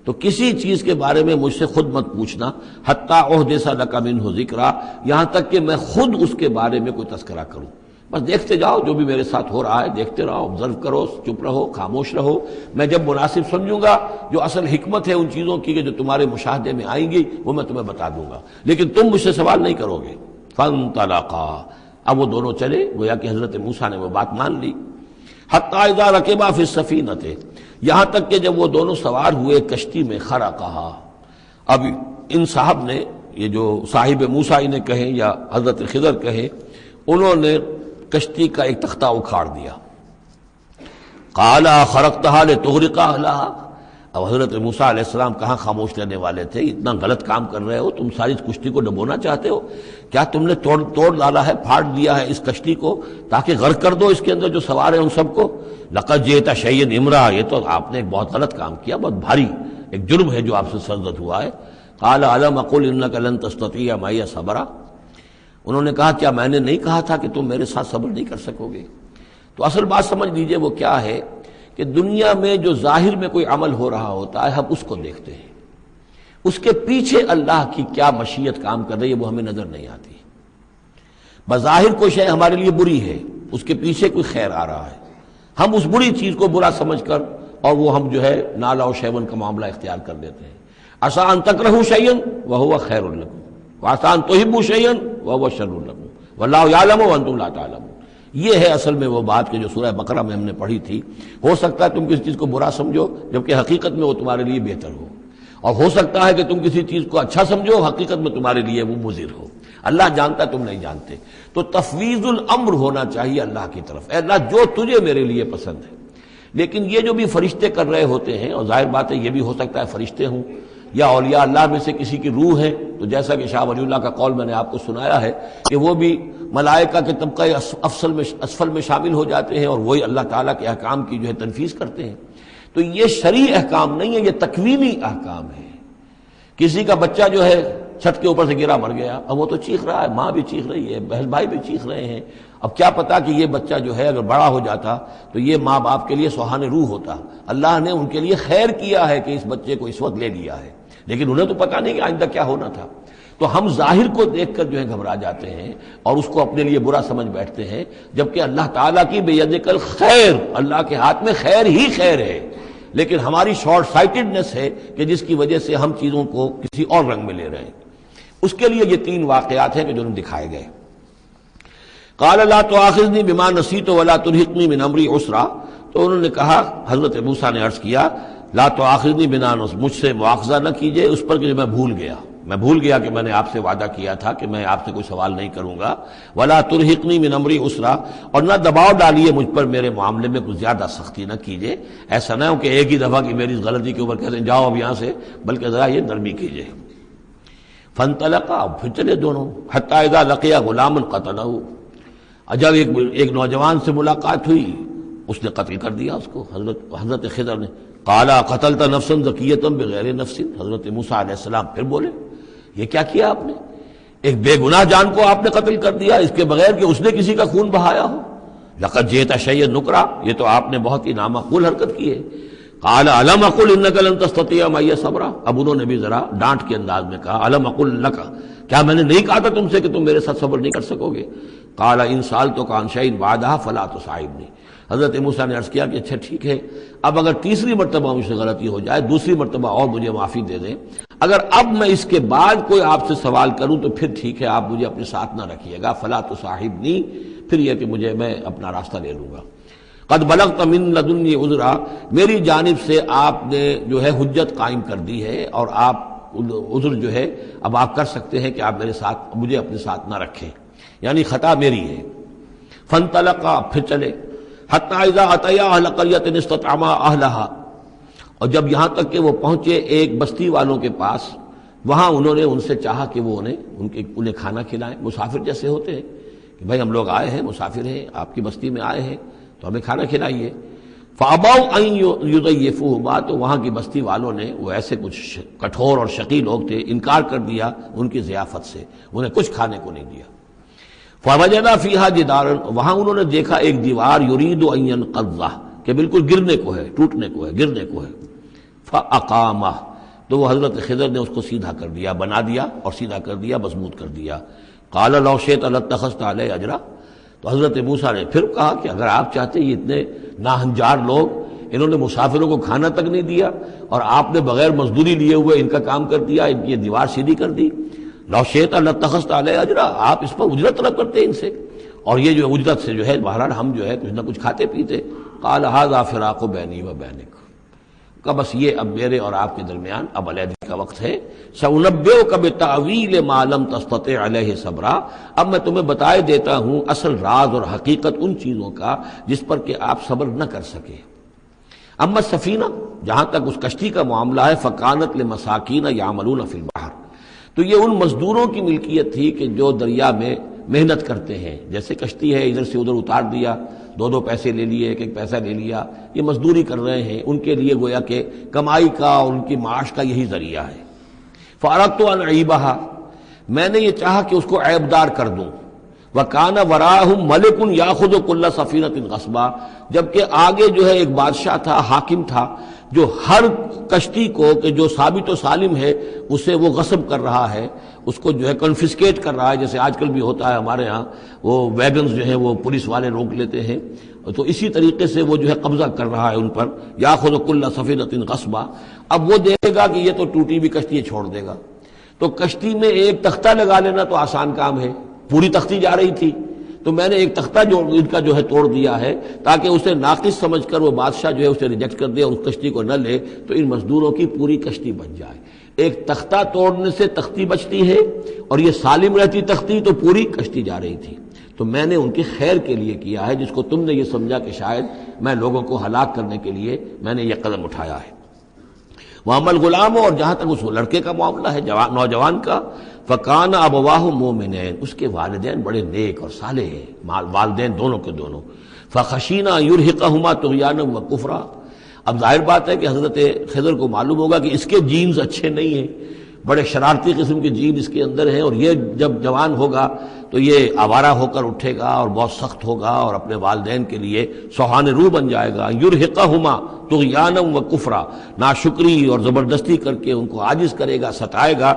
تو کسی چیز کے بارے میں مجھ سے خود مت پوچھنا. حتی احدث لک منہ ذکرا، یہاں تک کہ میں خود اس کے بارے میں کوئی تذکرہ کروں. بس دیکھتے جاؤ جو بھی میرے ساتھ ہو رہا ہے، دیکھتے رہو، آبزرو کرو، چپ رہو، خاموش رہو. میں جب مناسب سمجھوں گا جو اصل حکمت ہے ان چیزوں کی کہ جو تمہارے مشاہدے میں آئیں گی وہ میں تمہیں بتا دوں گا، لیکن تم مجھ سے سوال نہیں کرو گے. فانطلقا، اب وہ دونوں چلے، گویا کہ حضرت موسیٰ نے وہ بات مان لی. حتی اذا رکبا فی السفینۃ، یہاں تک کہ جب وہ دونوں سوار ہوئے کشتی میں. خرقہا، اب ان صاحب نے، یہ جو صاحب موسیٰ انہیں کہیں یا حضرت خضر کہیں، انہوں نے کشتی کا ایک تختہ اکھاڑ دیا. قال خرقتہا لتغرق اہلہا، اب حضرت موسیٰ علیہ السلام کہاں خاموش رہنے والے تھے. اتنا غلط کام کر رہے ہو تم، ساری اس کشتی کو ڈبونا چاہتے ہو. کیا تم نے توڑ ڈالا ہے، پھاڑ دیا ہے اس کشتی کو تاکہ غرق کر دو اس کے اندر جو سوار ہیں ان سب کو. لقد جئت شیئا امرا، یہ تو آپ نے ایک بہت غلط کام کیا، بہت بھاری ایک جرم ہے جو آپ سے سرزد ہوا ہے. قال الم اقل انک لن تستطیع معی صبرا، انہوں نے کہا کیا میں نے نہیں کہا تھا کہ تم میرے ساتھ صبر نہیں کر سکو گے. تو اصل بات سمجھ لیجئے وہ کیا ہے کہ دنیا میں جو ظاہر میں کوئی عمل ہو رہا ہوتا ہے ہم اس کو دیکھتے ہیں، اس کے پیچھے اللہ کی کیا مشیت کام کر رہی ہے وہ ہمیں نظر نہیں آتی. بظاہر کوئی شے ہمارے لیے بری ہے، اس کے پیچھے کوئی خیر آ رہا ہے، ہم اس بری چیز کو برا سمجھ کر اور وہ ہم جو ہے نالا و شیون کا معاملہ اختیار کر لیتے ہیں. عسیٰ ان تکرہوا شیئا وہو خیر لکم وعسیٰ ان تحبوا شیئا وہو شر لکم واللہ یعلم وانتم لا تعلمون. یہ ہے اصل میں وہ بات کہ جو سورہ بقرہ میں ہم نے پڑھی تھی. ہو سکتا ہے تم کسی چیز کو برا سمجھو جبکہ حقیقت میں وہ تمہارے لیے بہتر ہو، اور ہو سکتا ہے کہ تم کسی چیز کو اچھا سمجھو، حقیقت میں تمہارے لیے وہ مضر ہو. اللہ جانتا ہے، تم نہیں جانتے. تو تفویض الامر ہونا چاہیے اللہ کی طرف، اے اللہ جو تجھے میرے لیے پسند ہے. لیکن یہ جو بھی فرشتے کر رہے ہوتے ہیں، اور ظاہر بات ہے یہ بھی ہو سکتا ہے فرشتے ہوں یا اولیاء اللہ میں سے کسی کی روح ہے، تو جیسا کہ شاہ ولی اللہ کا قول میں نے آپ کو سنایا ہے کہ وہ بھی ملائکہ کے طبقہ اسفل میں شامل ہو جاتے ہیں اور وہی اللہ تعالیٰ کے احکام کی جو ہے تنفیذ کرتے ہیں۔ تو یہ شرعی احکام نہیں ہے، یہ تکوینی احکام ہے۔ کسی کا بچہ جو ہے چھت کے اوپر سے گرا مر گیا، اب وہ تو چیخ رہا ہے، ماں بھی چیخ رہی ہے، بہن بھائی بھی چیخ رہے ہیں، اب کیا پتا کہ یہ بچہ جو ہے اگر بڑا ہو جاتا تو یہ ماں باپ کے لیے سہانے روح ہوتا۔ اللہ نے ان کے لیے خیر کیا ہے کہ اس بچے کو اس وقت لے لیا ہے، لیکن انہیں تو پتا نہیں کہ آئندہ کیا ہونا تھا۔ تو ہم ظاہر کو دیکھ کر جو ہے گھبرا جاتے ہیں اور اس کو اپنے لیے برا سمجھ بیٹھتے ہیں، جبکہ اللہ تعالیٰ کی بیدک الخیر، اللہ کے ہاتھ میں خیر ہی خیر ہے، لیکن ہماری شارٹ سائٹڈنس ہے کہ جس کی وجہ سے ہم چیزوں کو کسی اور رنگ میں لے رہے ہیں۔ اس کے لیے یہ 3 واقعات ہیں کہ جو دکھائے گئے۔ قال لا تؤاخذنی بما نسیت ولا ترهقنی من امری عسرا، تو انہوں نے کہا، حضرت موسیٰ نے عرض کیا لا تؤاخذنی بما نسیت، مجھ سے مواخذہ نہ کیجئے اس پر کہ میں بھول گیا کہ میں نے آپ سے وعدہ کیا تھا کہ میں آپ سے کوئی سوال نہیں کروں گا، ولا ترهقنی من امری عسرا، اور نہ دباؤ ڈالیے مجھ پر میرے معاملے میں کچھ زیادہ سختی نہ کیجئے، ایسا نہ ہو کہ ایک ہی دفعہ کی میری غلطی کے اوپر کہتے ہیں جاؤ اب یہاں سے، بلکہ ذرا یہ نرمی کیجئے۔ فانطلقا، پھر چلے دونوں، حتی اذا لقیا غلاما قتلہ، جب ایک نوجوان سے ملاقات ہوئی اس نے قتل کر دیا اس کو، حضرت خضر نے۔ قال قتلت نفسا زکیۃ بغیر نفس، حضرت موسیٰ علیہ السلام پھر بولے یہ کیا کیا آپ نے؟ ایک بے گناہ جان کو آپ نے قتل کر دیا اس کے بغیر کہ اس نے کسی کا خون بہایا ہو۔ لقد جئت شیئا نکرا، یہ تو آپ نے بہت ہی نامعقول حرکت کی ہے۔ قال الم اقل انک لن تستطیع معی صبرا، اب انہوں نے بھی ذرا ڈانٹ کے انداز میں کہا الم اقل لک، کیا میں نے نہیں کہا تھا تم سے کہ تم میرے ساتھ صبر نہیں کر سکو گے؟ قال ان سالتک عن شیء بعدها فلا تصاحبنی، حضرت موسیٰ نے عرض کیا کہ اچھا ٹھیک ہے، اب اگر تیسری مرتبہ مجھ سے غلطی ہو جائے، دوسری مرتبہ اور مجھے معافی دے دیں، اگر اب میں اس کے بعد کوئی آپ سے سوال کروں تو پھر ٹھیک ہے، آپ مجھے اپنے ساتھ نہ رکھیے گا، فلا تصاحبنی، پھر یہ کہ میں اپنا راستہ لے لوں گا۔ قد بلغت من لدنی عذرا، میری جانب سے آپ نے جو ہے حجت قائم کر دی ہے اور آپ عذر جو ہے اب آپ کر سکتے ہیں کہ آپ مجھے اپنے ساتھ نہ رکھیں، یعنی خطا میری ہے۔ فانطلقا، پھر چلے، حتی اذا اتیا اہل قریۃ استطعما اہلہا، اور جب یہاں تک کہ وہ پہنچے ایک بستی والوں کے پاس، وہاں انہوں نے ان سے چاہا کہ وہ انہیں کھانا کھلائیں، مسافر جیسے ہوتے ہیں کہ بھائی ہم لوگ آئے ہیں، مسافر ہیں، آپ کی بستی میں آئے ہیں تو ہمیں کھانا کھلائیے۔ فابوا ان یضیفوہما، تو وہاں کی بستی والوں نے، وہ ایسے کچھ کٹھور اور شقی لوگ تھے، انکار کر دیا ان کی ضیافت سے، انہیں کچھ کھانے کو نہیں دیا۔ فوجدا فیہا جدارا، وہاں انہوں نے دیکھا ایک دیوار، یرید ان ینقضہ، کہ بالکل گرنے کو ہے، ٹوٹنے کو ہے، گرنے کو ہے۔ فاقامہ، تو وہ حضرت خضر نے اس کو سیدھا کر دیا، بنا دیا اور سیدھا کر دیا، مضبوط کر دیا۔ قال لو شئت لاتخذت علیہ اجرا، تو حضرت موسیٰ نے پھر کہا کہ اگر آپ چاہتے، یہ اتنے ناہنجار لوگ، انہوں نے مسافروں کو کھانا تک نہیں دیا اور آپ نے بغیر مزدوری لیے ہوئے ان کا کام کر دیا، ان کی دیوار سیدھی کر دی۔ لو شئت لاتخذت علیہ اجرا، آپ اس پر اجرت طلب کرتے ان سے، اور یہ جو اجرت سے جو ہے بہرحال ہم جو ہے کچھ نہ کچھ کھاتے پیتے۔ قال ھذا فراق بینی و بینک، کہ بس یہ اب میرے اور آپ کے درمیان اب علیحدگی کا وقت ہے۔ سأنبئک بتأویل ما لم تستطع علیہ صبرا، اب میں تمہیں بتائے دیتا ہوں اصل راز اور حقیقت ان چیزوں کا جس پر کہ آپ صبر نہ کر سکے۔ اما السفینہ، جہاں تک اس کشتی کا معاملہ ہے، فکانت لمساکین یعملون فی البحر، تو یہ ان مزدوروں کی ملکیت تھی کہ جو دریا میں محنت کرتے ہیں، جیسے کشتی ہے ادھر سے ادھر اتار دیا، دو پیسے لے لیے، ایک پیسہ لے لیا، یہ مزدوری کر رہے ہیں، ان کے لیے گویا کہ کمائی کا اور ان کی معاش کا یہی ذریعہ ہے۔ فاردت ان اعیبھا، میں نے یہ چاہا کہ اس کو عیبدار کر دوں۔ وکان وراءہم ملک یاخذ کل سفینۃ غصبا، جبکہ آگے جو ہے ایک بادشاہ تھا، حاکم تھا، جو ہر کشتی کو کہ جو ثابت و سالم ہے اسے وہ غصب کر رہا ہے، اس کو جو ہے کنفسکیٹ کر رہا ہے، جیسے آج کل بھی ہوتا ہے ہمارے ہاں، وہ ویگنز جو ہیں وہ پولیس والے روک لیتے ہیں، تو اسی طریقے سے وہ جو ہے قبضہ کر رہا ہے ان پر۔ یاخذ کل سفینۃ غصبا، اب وہ دیکھے گا کہ یہ تو ٹوٹی بھی کشتی چھوڑ دے گا، تو کشتی میں ایک تختہ لگا لینا تو آسان کام ہے، پوری تختی جا رہی تھی، تو میں نے ایک تختہ جو ان کا جو ہے توڑ دیا ہے تاکہ اسے ناقص سمجھ کر وہ بادشاہ جو ہے اسے ریجیکٹ کر دے اور اس کشتی کو نہ لے، تو ان مزدوروں کی پوری کشتی بچ جائے۔ ایک تختہ توڑنے سے تختی بچتی ہے، اور یہ سالم رہتی تختی تو پوری کشتی جا رہی تھی۔ تو میں نے ان کی خیر کے لیے کیا ہے، جس کو تم نے یہ سمجھا کہ شاید میں لوگوں کو ہلاک کرنے کے لیے میں نے یہ قدم اٹھایا ہے۔ وَأَمَّا الْغُلَامُ، اور جہاں تک اس لڑکے کا معاملہ ہے، نوجوان کا، فَكَانَ أَبَوَاهُ مُؤْمِنَيْنِ، اس کے والدین بڑے نیک اور صالح ہیں، والدین دونوں کے دونوں، فَخَشِينَا أَن يُرْهِقَهُمَا طُغْيَانًا وَكُفْرًا۔ اب ظاہر بات ہے کہ حضرت خضر کو معلوم ہوگا کہ اس کے جینز اچھے نہیں ہیں، بڑے شرارتی قسم کے جین اس کے اندر ہیں، اور یہ جب جوان ہوگا تو یہ آوارہ ہو کر اٹھے گا اور بہت سخت ہوگا اور اپنے والدین کے لیے سوہان روح بن جائے گا، یرہقہما طغیانا و کفرا، ناشکری اور زبردستی کر کے ان کو عاجز کرے گا، ستائے گا۔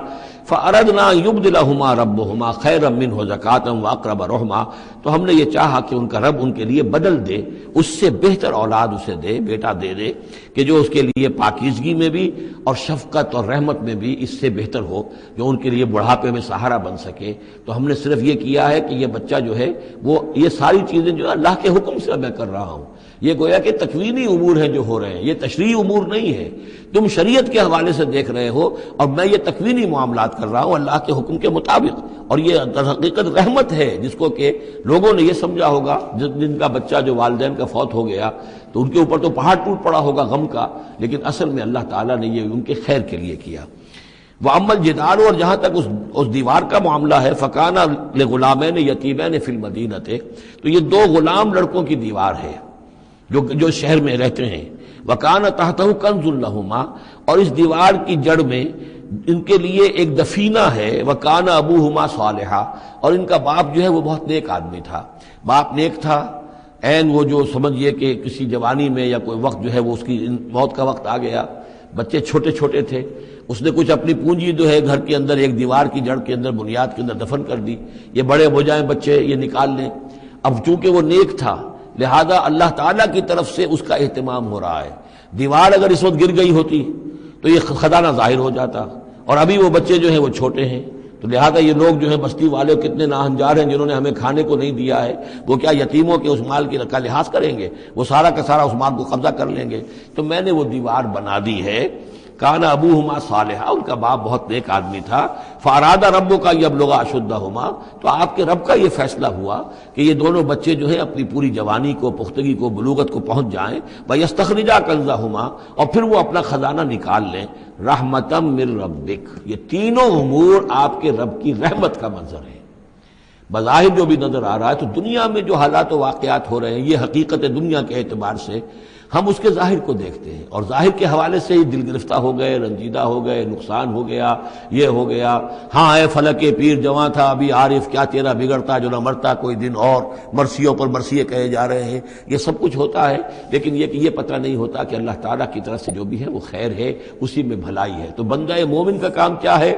فَأَرَدْنَا يُبْدِلَهُمَا رَبُّهُمَا خَيْرًا مِّنْهُ زَكَاةً وَأَقْرَبَ رُحْمًا، تو ہم نے یہ چاہا کہ ان کا رب ان کے لیے بدل دے، اس سے بہتر اولاد اسے دے، بیٹا دے دے کہ جو اس کے لیے پاکیزگی میں بھی اور شفقت اور رحمت میں بھی اس سے بہتر ہو، جو ان کے لیے بڑھاپے میں سہارا بن سکے۔ تو ہم نے صرف یہ کیا ہے کہ یہ بچہ جو ہے وہ یہ ساری چیزیں جو اللہ کے حکم سے میں کر رہا ہوں، یہ گویا کہ تکوینی امور ہیں جو ہو رہے ہیں، یہ تشریعی امور نہیں ہے، تم شریعت کے حوالے سے دیکھ رہے ہو اور میں یہ تکوینی معاملات کر رہا ہوں اللہ کے حکم کے مطابق۔ اور یہ در حقیقت رحمت ہے، جس کو کہ لوگوں نے یہ سمجھا ہوگا جن کا بچہ جو والدین کا فوت ہو گیا تو ان کے اوپر تو پہاڑ ٹوٹ پڑا ہوگا غم کا، لیکن اصل میں اللہ تعالیٰ نے یہ ان کے خیر کے لیے کیا۔ وَأَمَّا الْجِدَارُ، اور جہاں تک اس دیوار کا معاملہ ہے، فَكَانَ لِغُلَامَيْنِ يَتِيمَيْنِ فِي الْمَدِينَةِ، تو یہ دو غلام لڑکوں کی دیوار ہے جو شہر میں رہتے ہیں۔ وَكَانَ تَحْتَهُ كَنْزٌ لَهُمَا، اور اس دیوار کی جڑ میں ان کے لیے ایک دفینہ ہے۔ وَكَانَ أَبُوهُمَا صَالِحًا، اور ان کا باپ جو ہے وہ بہت نیک آدمی تھا، باپ نیک تھا، وہ جو سمجھئے کہ کسی جوانی میں یا کوئی وقت جو ہے وہ اس کی موت کا وقت آ گیا، بچے چھوٹے چھوٹے تھے، اس نے کچھ اپنی پونجی جو ہے گھر کے اندر ایک دیوار کی جڑ کے اندر بنیاد کے اندر دفن کر دی، یہ بڑے ہو جائیں بچے یہ نکال لیں۔ اب چونکہ وہ نیک تھا لہذا اللہ تعالیٰ کی طرف سے اس کا اہتمام ہو رہا ہے۔ دیوار اگر اس وقت گر گئی ہوتی تو یہ خزانہ ظاہر ہو جاتا، اور ابھی وہ بچے جو ہیں وہ چھوٹے ہیں، تو لہذا یہ لوگ جو ہیں بستی والے کتنے ناہنجار ہیں جنہوں نے ہمیں کھانے کو نہیں دیا ہے، وہ کیا یتیموں کے اس مال کا لحاظ کریں گے؟ وہ سارا کا سارا اس مال کو قبضہ کر لیں گے۔ تو میں نے وہ دیوار بنا دی ہے۔ کان ابوہما صالحا، ان کا باپ بہت نیک آدمی تھا۔ فاراد ربک یبلغا اشدہما، تو آپ کے رب کا یہ فیصلہ ہوا کہ یہ دونوں بچے جو ہیں اپنی پوری جوانی کو، پختگی کو، بلوغت کو پہنچ جائیں، ویستخرجا کنزہما، اور پھر وہ اپنا خزانہ نکال لیں۔ رحمتا من ربک، یہ تینوں امور آپ کے رب کی رحمت کا منظر ہے۔ بظاہر جو بھی نظر آ رہا ہے تو دنیا میں جو حالات و واقعات ہو رہے ہیں یہ حقیقت دنیا کے اعتبار سے ہم اس کے ظاہر کو دیکھتے ہیں، اور ظاہر کے حوالے سے ہی دل گرفتہ ہو گئے، رنجیدہ ہو گئے، نقصان ہو گیا، یہ ہو گیا، ہاں اے فلک پیر جواں تھا ابھی عارف، کیا تیرا بگڑتا جو نہ مرتا کوئی دن اور، مرثیوں پر مرثیے کہے جا رہے ہیں، یہ سب کچھ ہوتا ہے، لیکن یہ کہ یہ پتہ نہیں ہوتا کہ اللہ تعالیٰ کی طرف سے جو بھی ہے وہ خیر ہے، اسی میں بھلائی ہے۔ تو بندہ مومن کا کام کیا ہے؟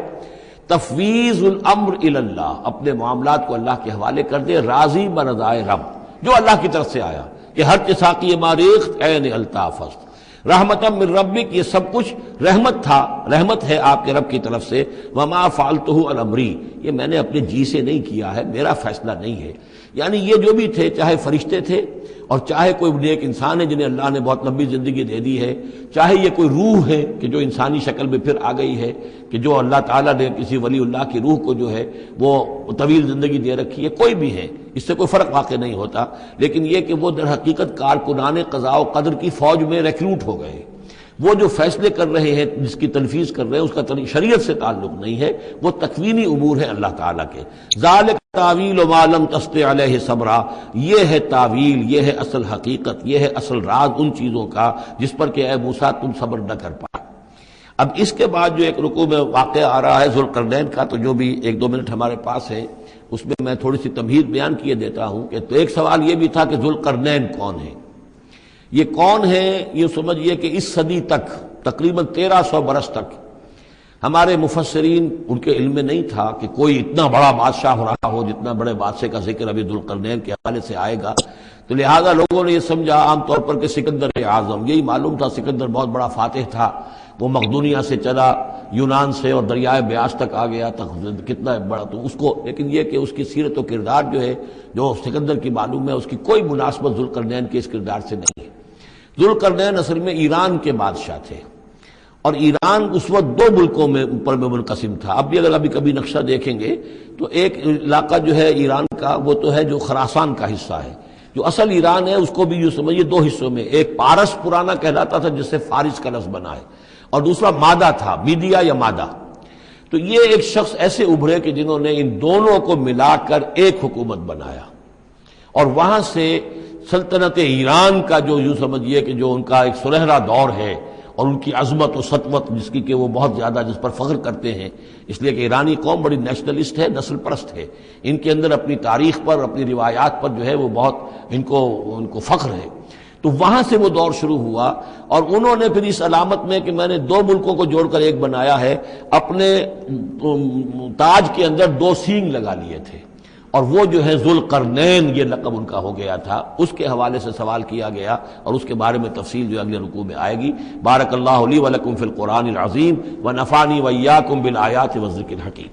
تفویض الامر الی اللہ، اپنے معاملات کو اللہ کے حوالے کر دے، راضی برضائے رب، جو اللہ کی طرف سے آیا کہ ہر ساقی ماریخت عین الطافست، رحمتا من ربک، یہ سب کچھ رحمت تھا، رحمت ہے آپ کے رب کی طرف سے۔ وما فعلتہ عن امری، یہ میں نے اپنے جی سے نہیں کیا ہے، میرا فیصلہ نہیں ہے۔ یعنی یہ جو بھی تھے، چاہے فرشتے تھے اور چاہے کوئی نیک انسان ہے جنہیں اللہ نے بہت لمبی زندگی دے دی ہے، چاہے یہ کوئی روح ہے کہ جو انسانی شکل میں پھر آ گئی ہے، کہ جو اللہ تعالیٰ نے کسی ولی اللہ کی روح کو جو ہے وہ طویل زندگی دے رکھی ہے، کوئی بھی ہے، اس سے کوئی فرق واقع نہیں ہوتا، لیکن یہ کہ وہ در حقیقت کارکنان قضاء و قدر کی فوج میں ریکروٹ ہو گئے۔ وہ جو فیصلے کر رہے ہیں، جس کی تنفیذ کر رہے ہیں، اس کا شریعت سے تعلق نہیں ہے، وہ تکوینی امور ہے اللہ تعالیٰ کے۔ ذالک تعویل ما لم تستطع علیہ صبرا، یہ ہے تعویل، یہ ہے اصل حقیقت، یہ ہے اصل راز ان چیزوں کا جس پر کہ اے موسیٰ تم صبر نہ کر پائے۔ اب اس کے بعد جو ایک رکوع میں واقعہ آ رہا ہے ذوالقرنین کا، تو جو بھی ایک دو منٹ ہمارے پاس ہے اس میں میں تھوڑی سی تمہید بیان کیے دیتا ہوں کہ تو ایک سوال یہ بھی تھا کہ ذوالقرنین کون ہے؟ یہ کون ہے؟ یہ سمجھئے کہ اس صدی تک تقریباً 1300 برس تک ہمارے مفسرین ان کے علم میں نہیں تھا کہ کوئی اتنا بڑا بادشاہ ہو رہا ہو جتنا بڑے بادشاہ کا ذکر ابھی ذوالقرنین کے حوالے سے آئے گا، تو لہٰذا لوگوں نے یہ سمجھا عام طور پر کہ سکندر اعظم، یہی معلوم تھا سکندر بہت بڑا فاتح تھا، وہ مقدونیہ سے چلا یونان سے اور دریائے بیاس تک آ گیا، کتنا بڑا، تو اس کو، لیکن یہ کہ اس کی سیرت و کردار جو ہے جو سکندر کی معلوم ہے اس کی کوئی مناسبت ذوالقرنین کے اس کردار سے نہیں ہے۔ ذوالقرنین اصل میں ایران کے بادشاہ تھے، اور ایران اس وقت دو ملکوں میں اوپر میں منقسم تھا۔ اب بھی اگر ابھی کبھی نقشہ دیکھیں گے تو ایک علاقہ جو ہے ایران کا وہ تو ہے جو خراسان کا حصہ ہے، جو اصل ایران ہے اس کو بھی یوں سمجھیے دو حصوں میں، ایک پارس پرانا کہلاتا تھا جس سے فارس کا لفظ بنا ہے، اور دوسرا مادہ تھا، میڈیا یا مادہ. تو یہ ایک شخص ایسے ابھرے کہ جنہوں نے ان دونوں کو ملا کر ایک حکومت بنایا، اور وہاں سے سلطنت ایران کا جو یوں سمجھیے کہ جو ان کا ایک سنہرا دور ہے، اور ان کی عظمت و سطوت جس کی کہ وہ بہت زیادہ جس پر فخر کرتے ہیں، اس لیے کہ ایرانی قوم بڑی نیشنلسٹ ہے، نسل پرست ہے. ان کے اندر اپنی تاریخ پر، اپنی روایات پر جو ہے وہ بہت ان کو فخر ہے. تو وہاں سے وہ دور شروع ہوا، اور انہوں نے پھر اس علامت میں کہ میں نے دو ملکوں کو جوڑ کر ایک بنایا ہے، اپنے تاج کے اندر دو سینگ لگا لیے تھے، اور وہ جو ہے ذوالقرنین یہ لقب ان کا ہو گیا تھا. اس کے حوالے سے سوال کیا گیا، اور اس کے بارے میں تفصیل جو اگلے رکوع میں آئے گی. بارک اللہ لی ولکم فی القرآن العظیم ونفعنی وإیاکم بالآیات والذکر الحکیم.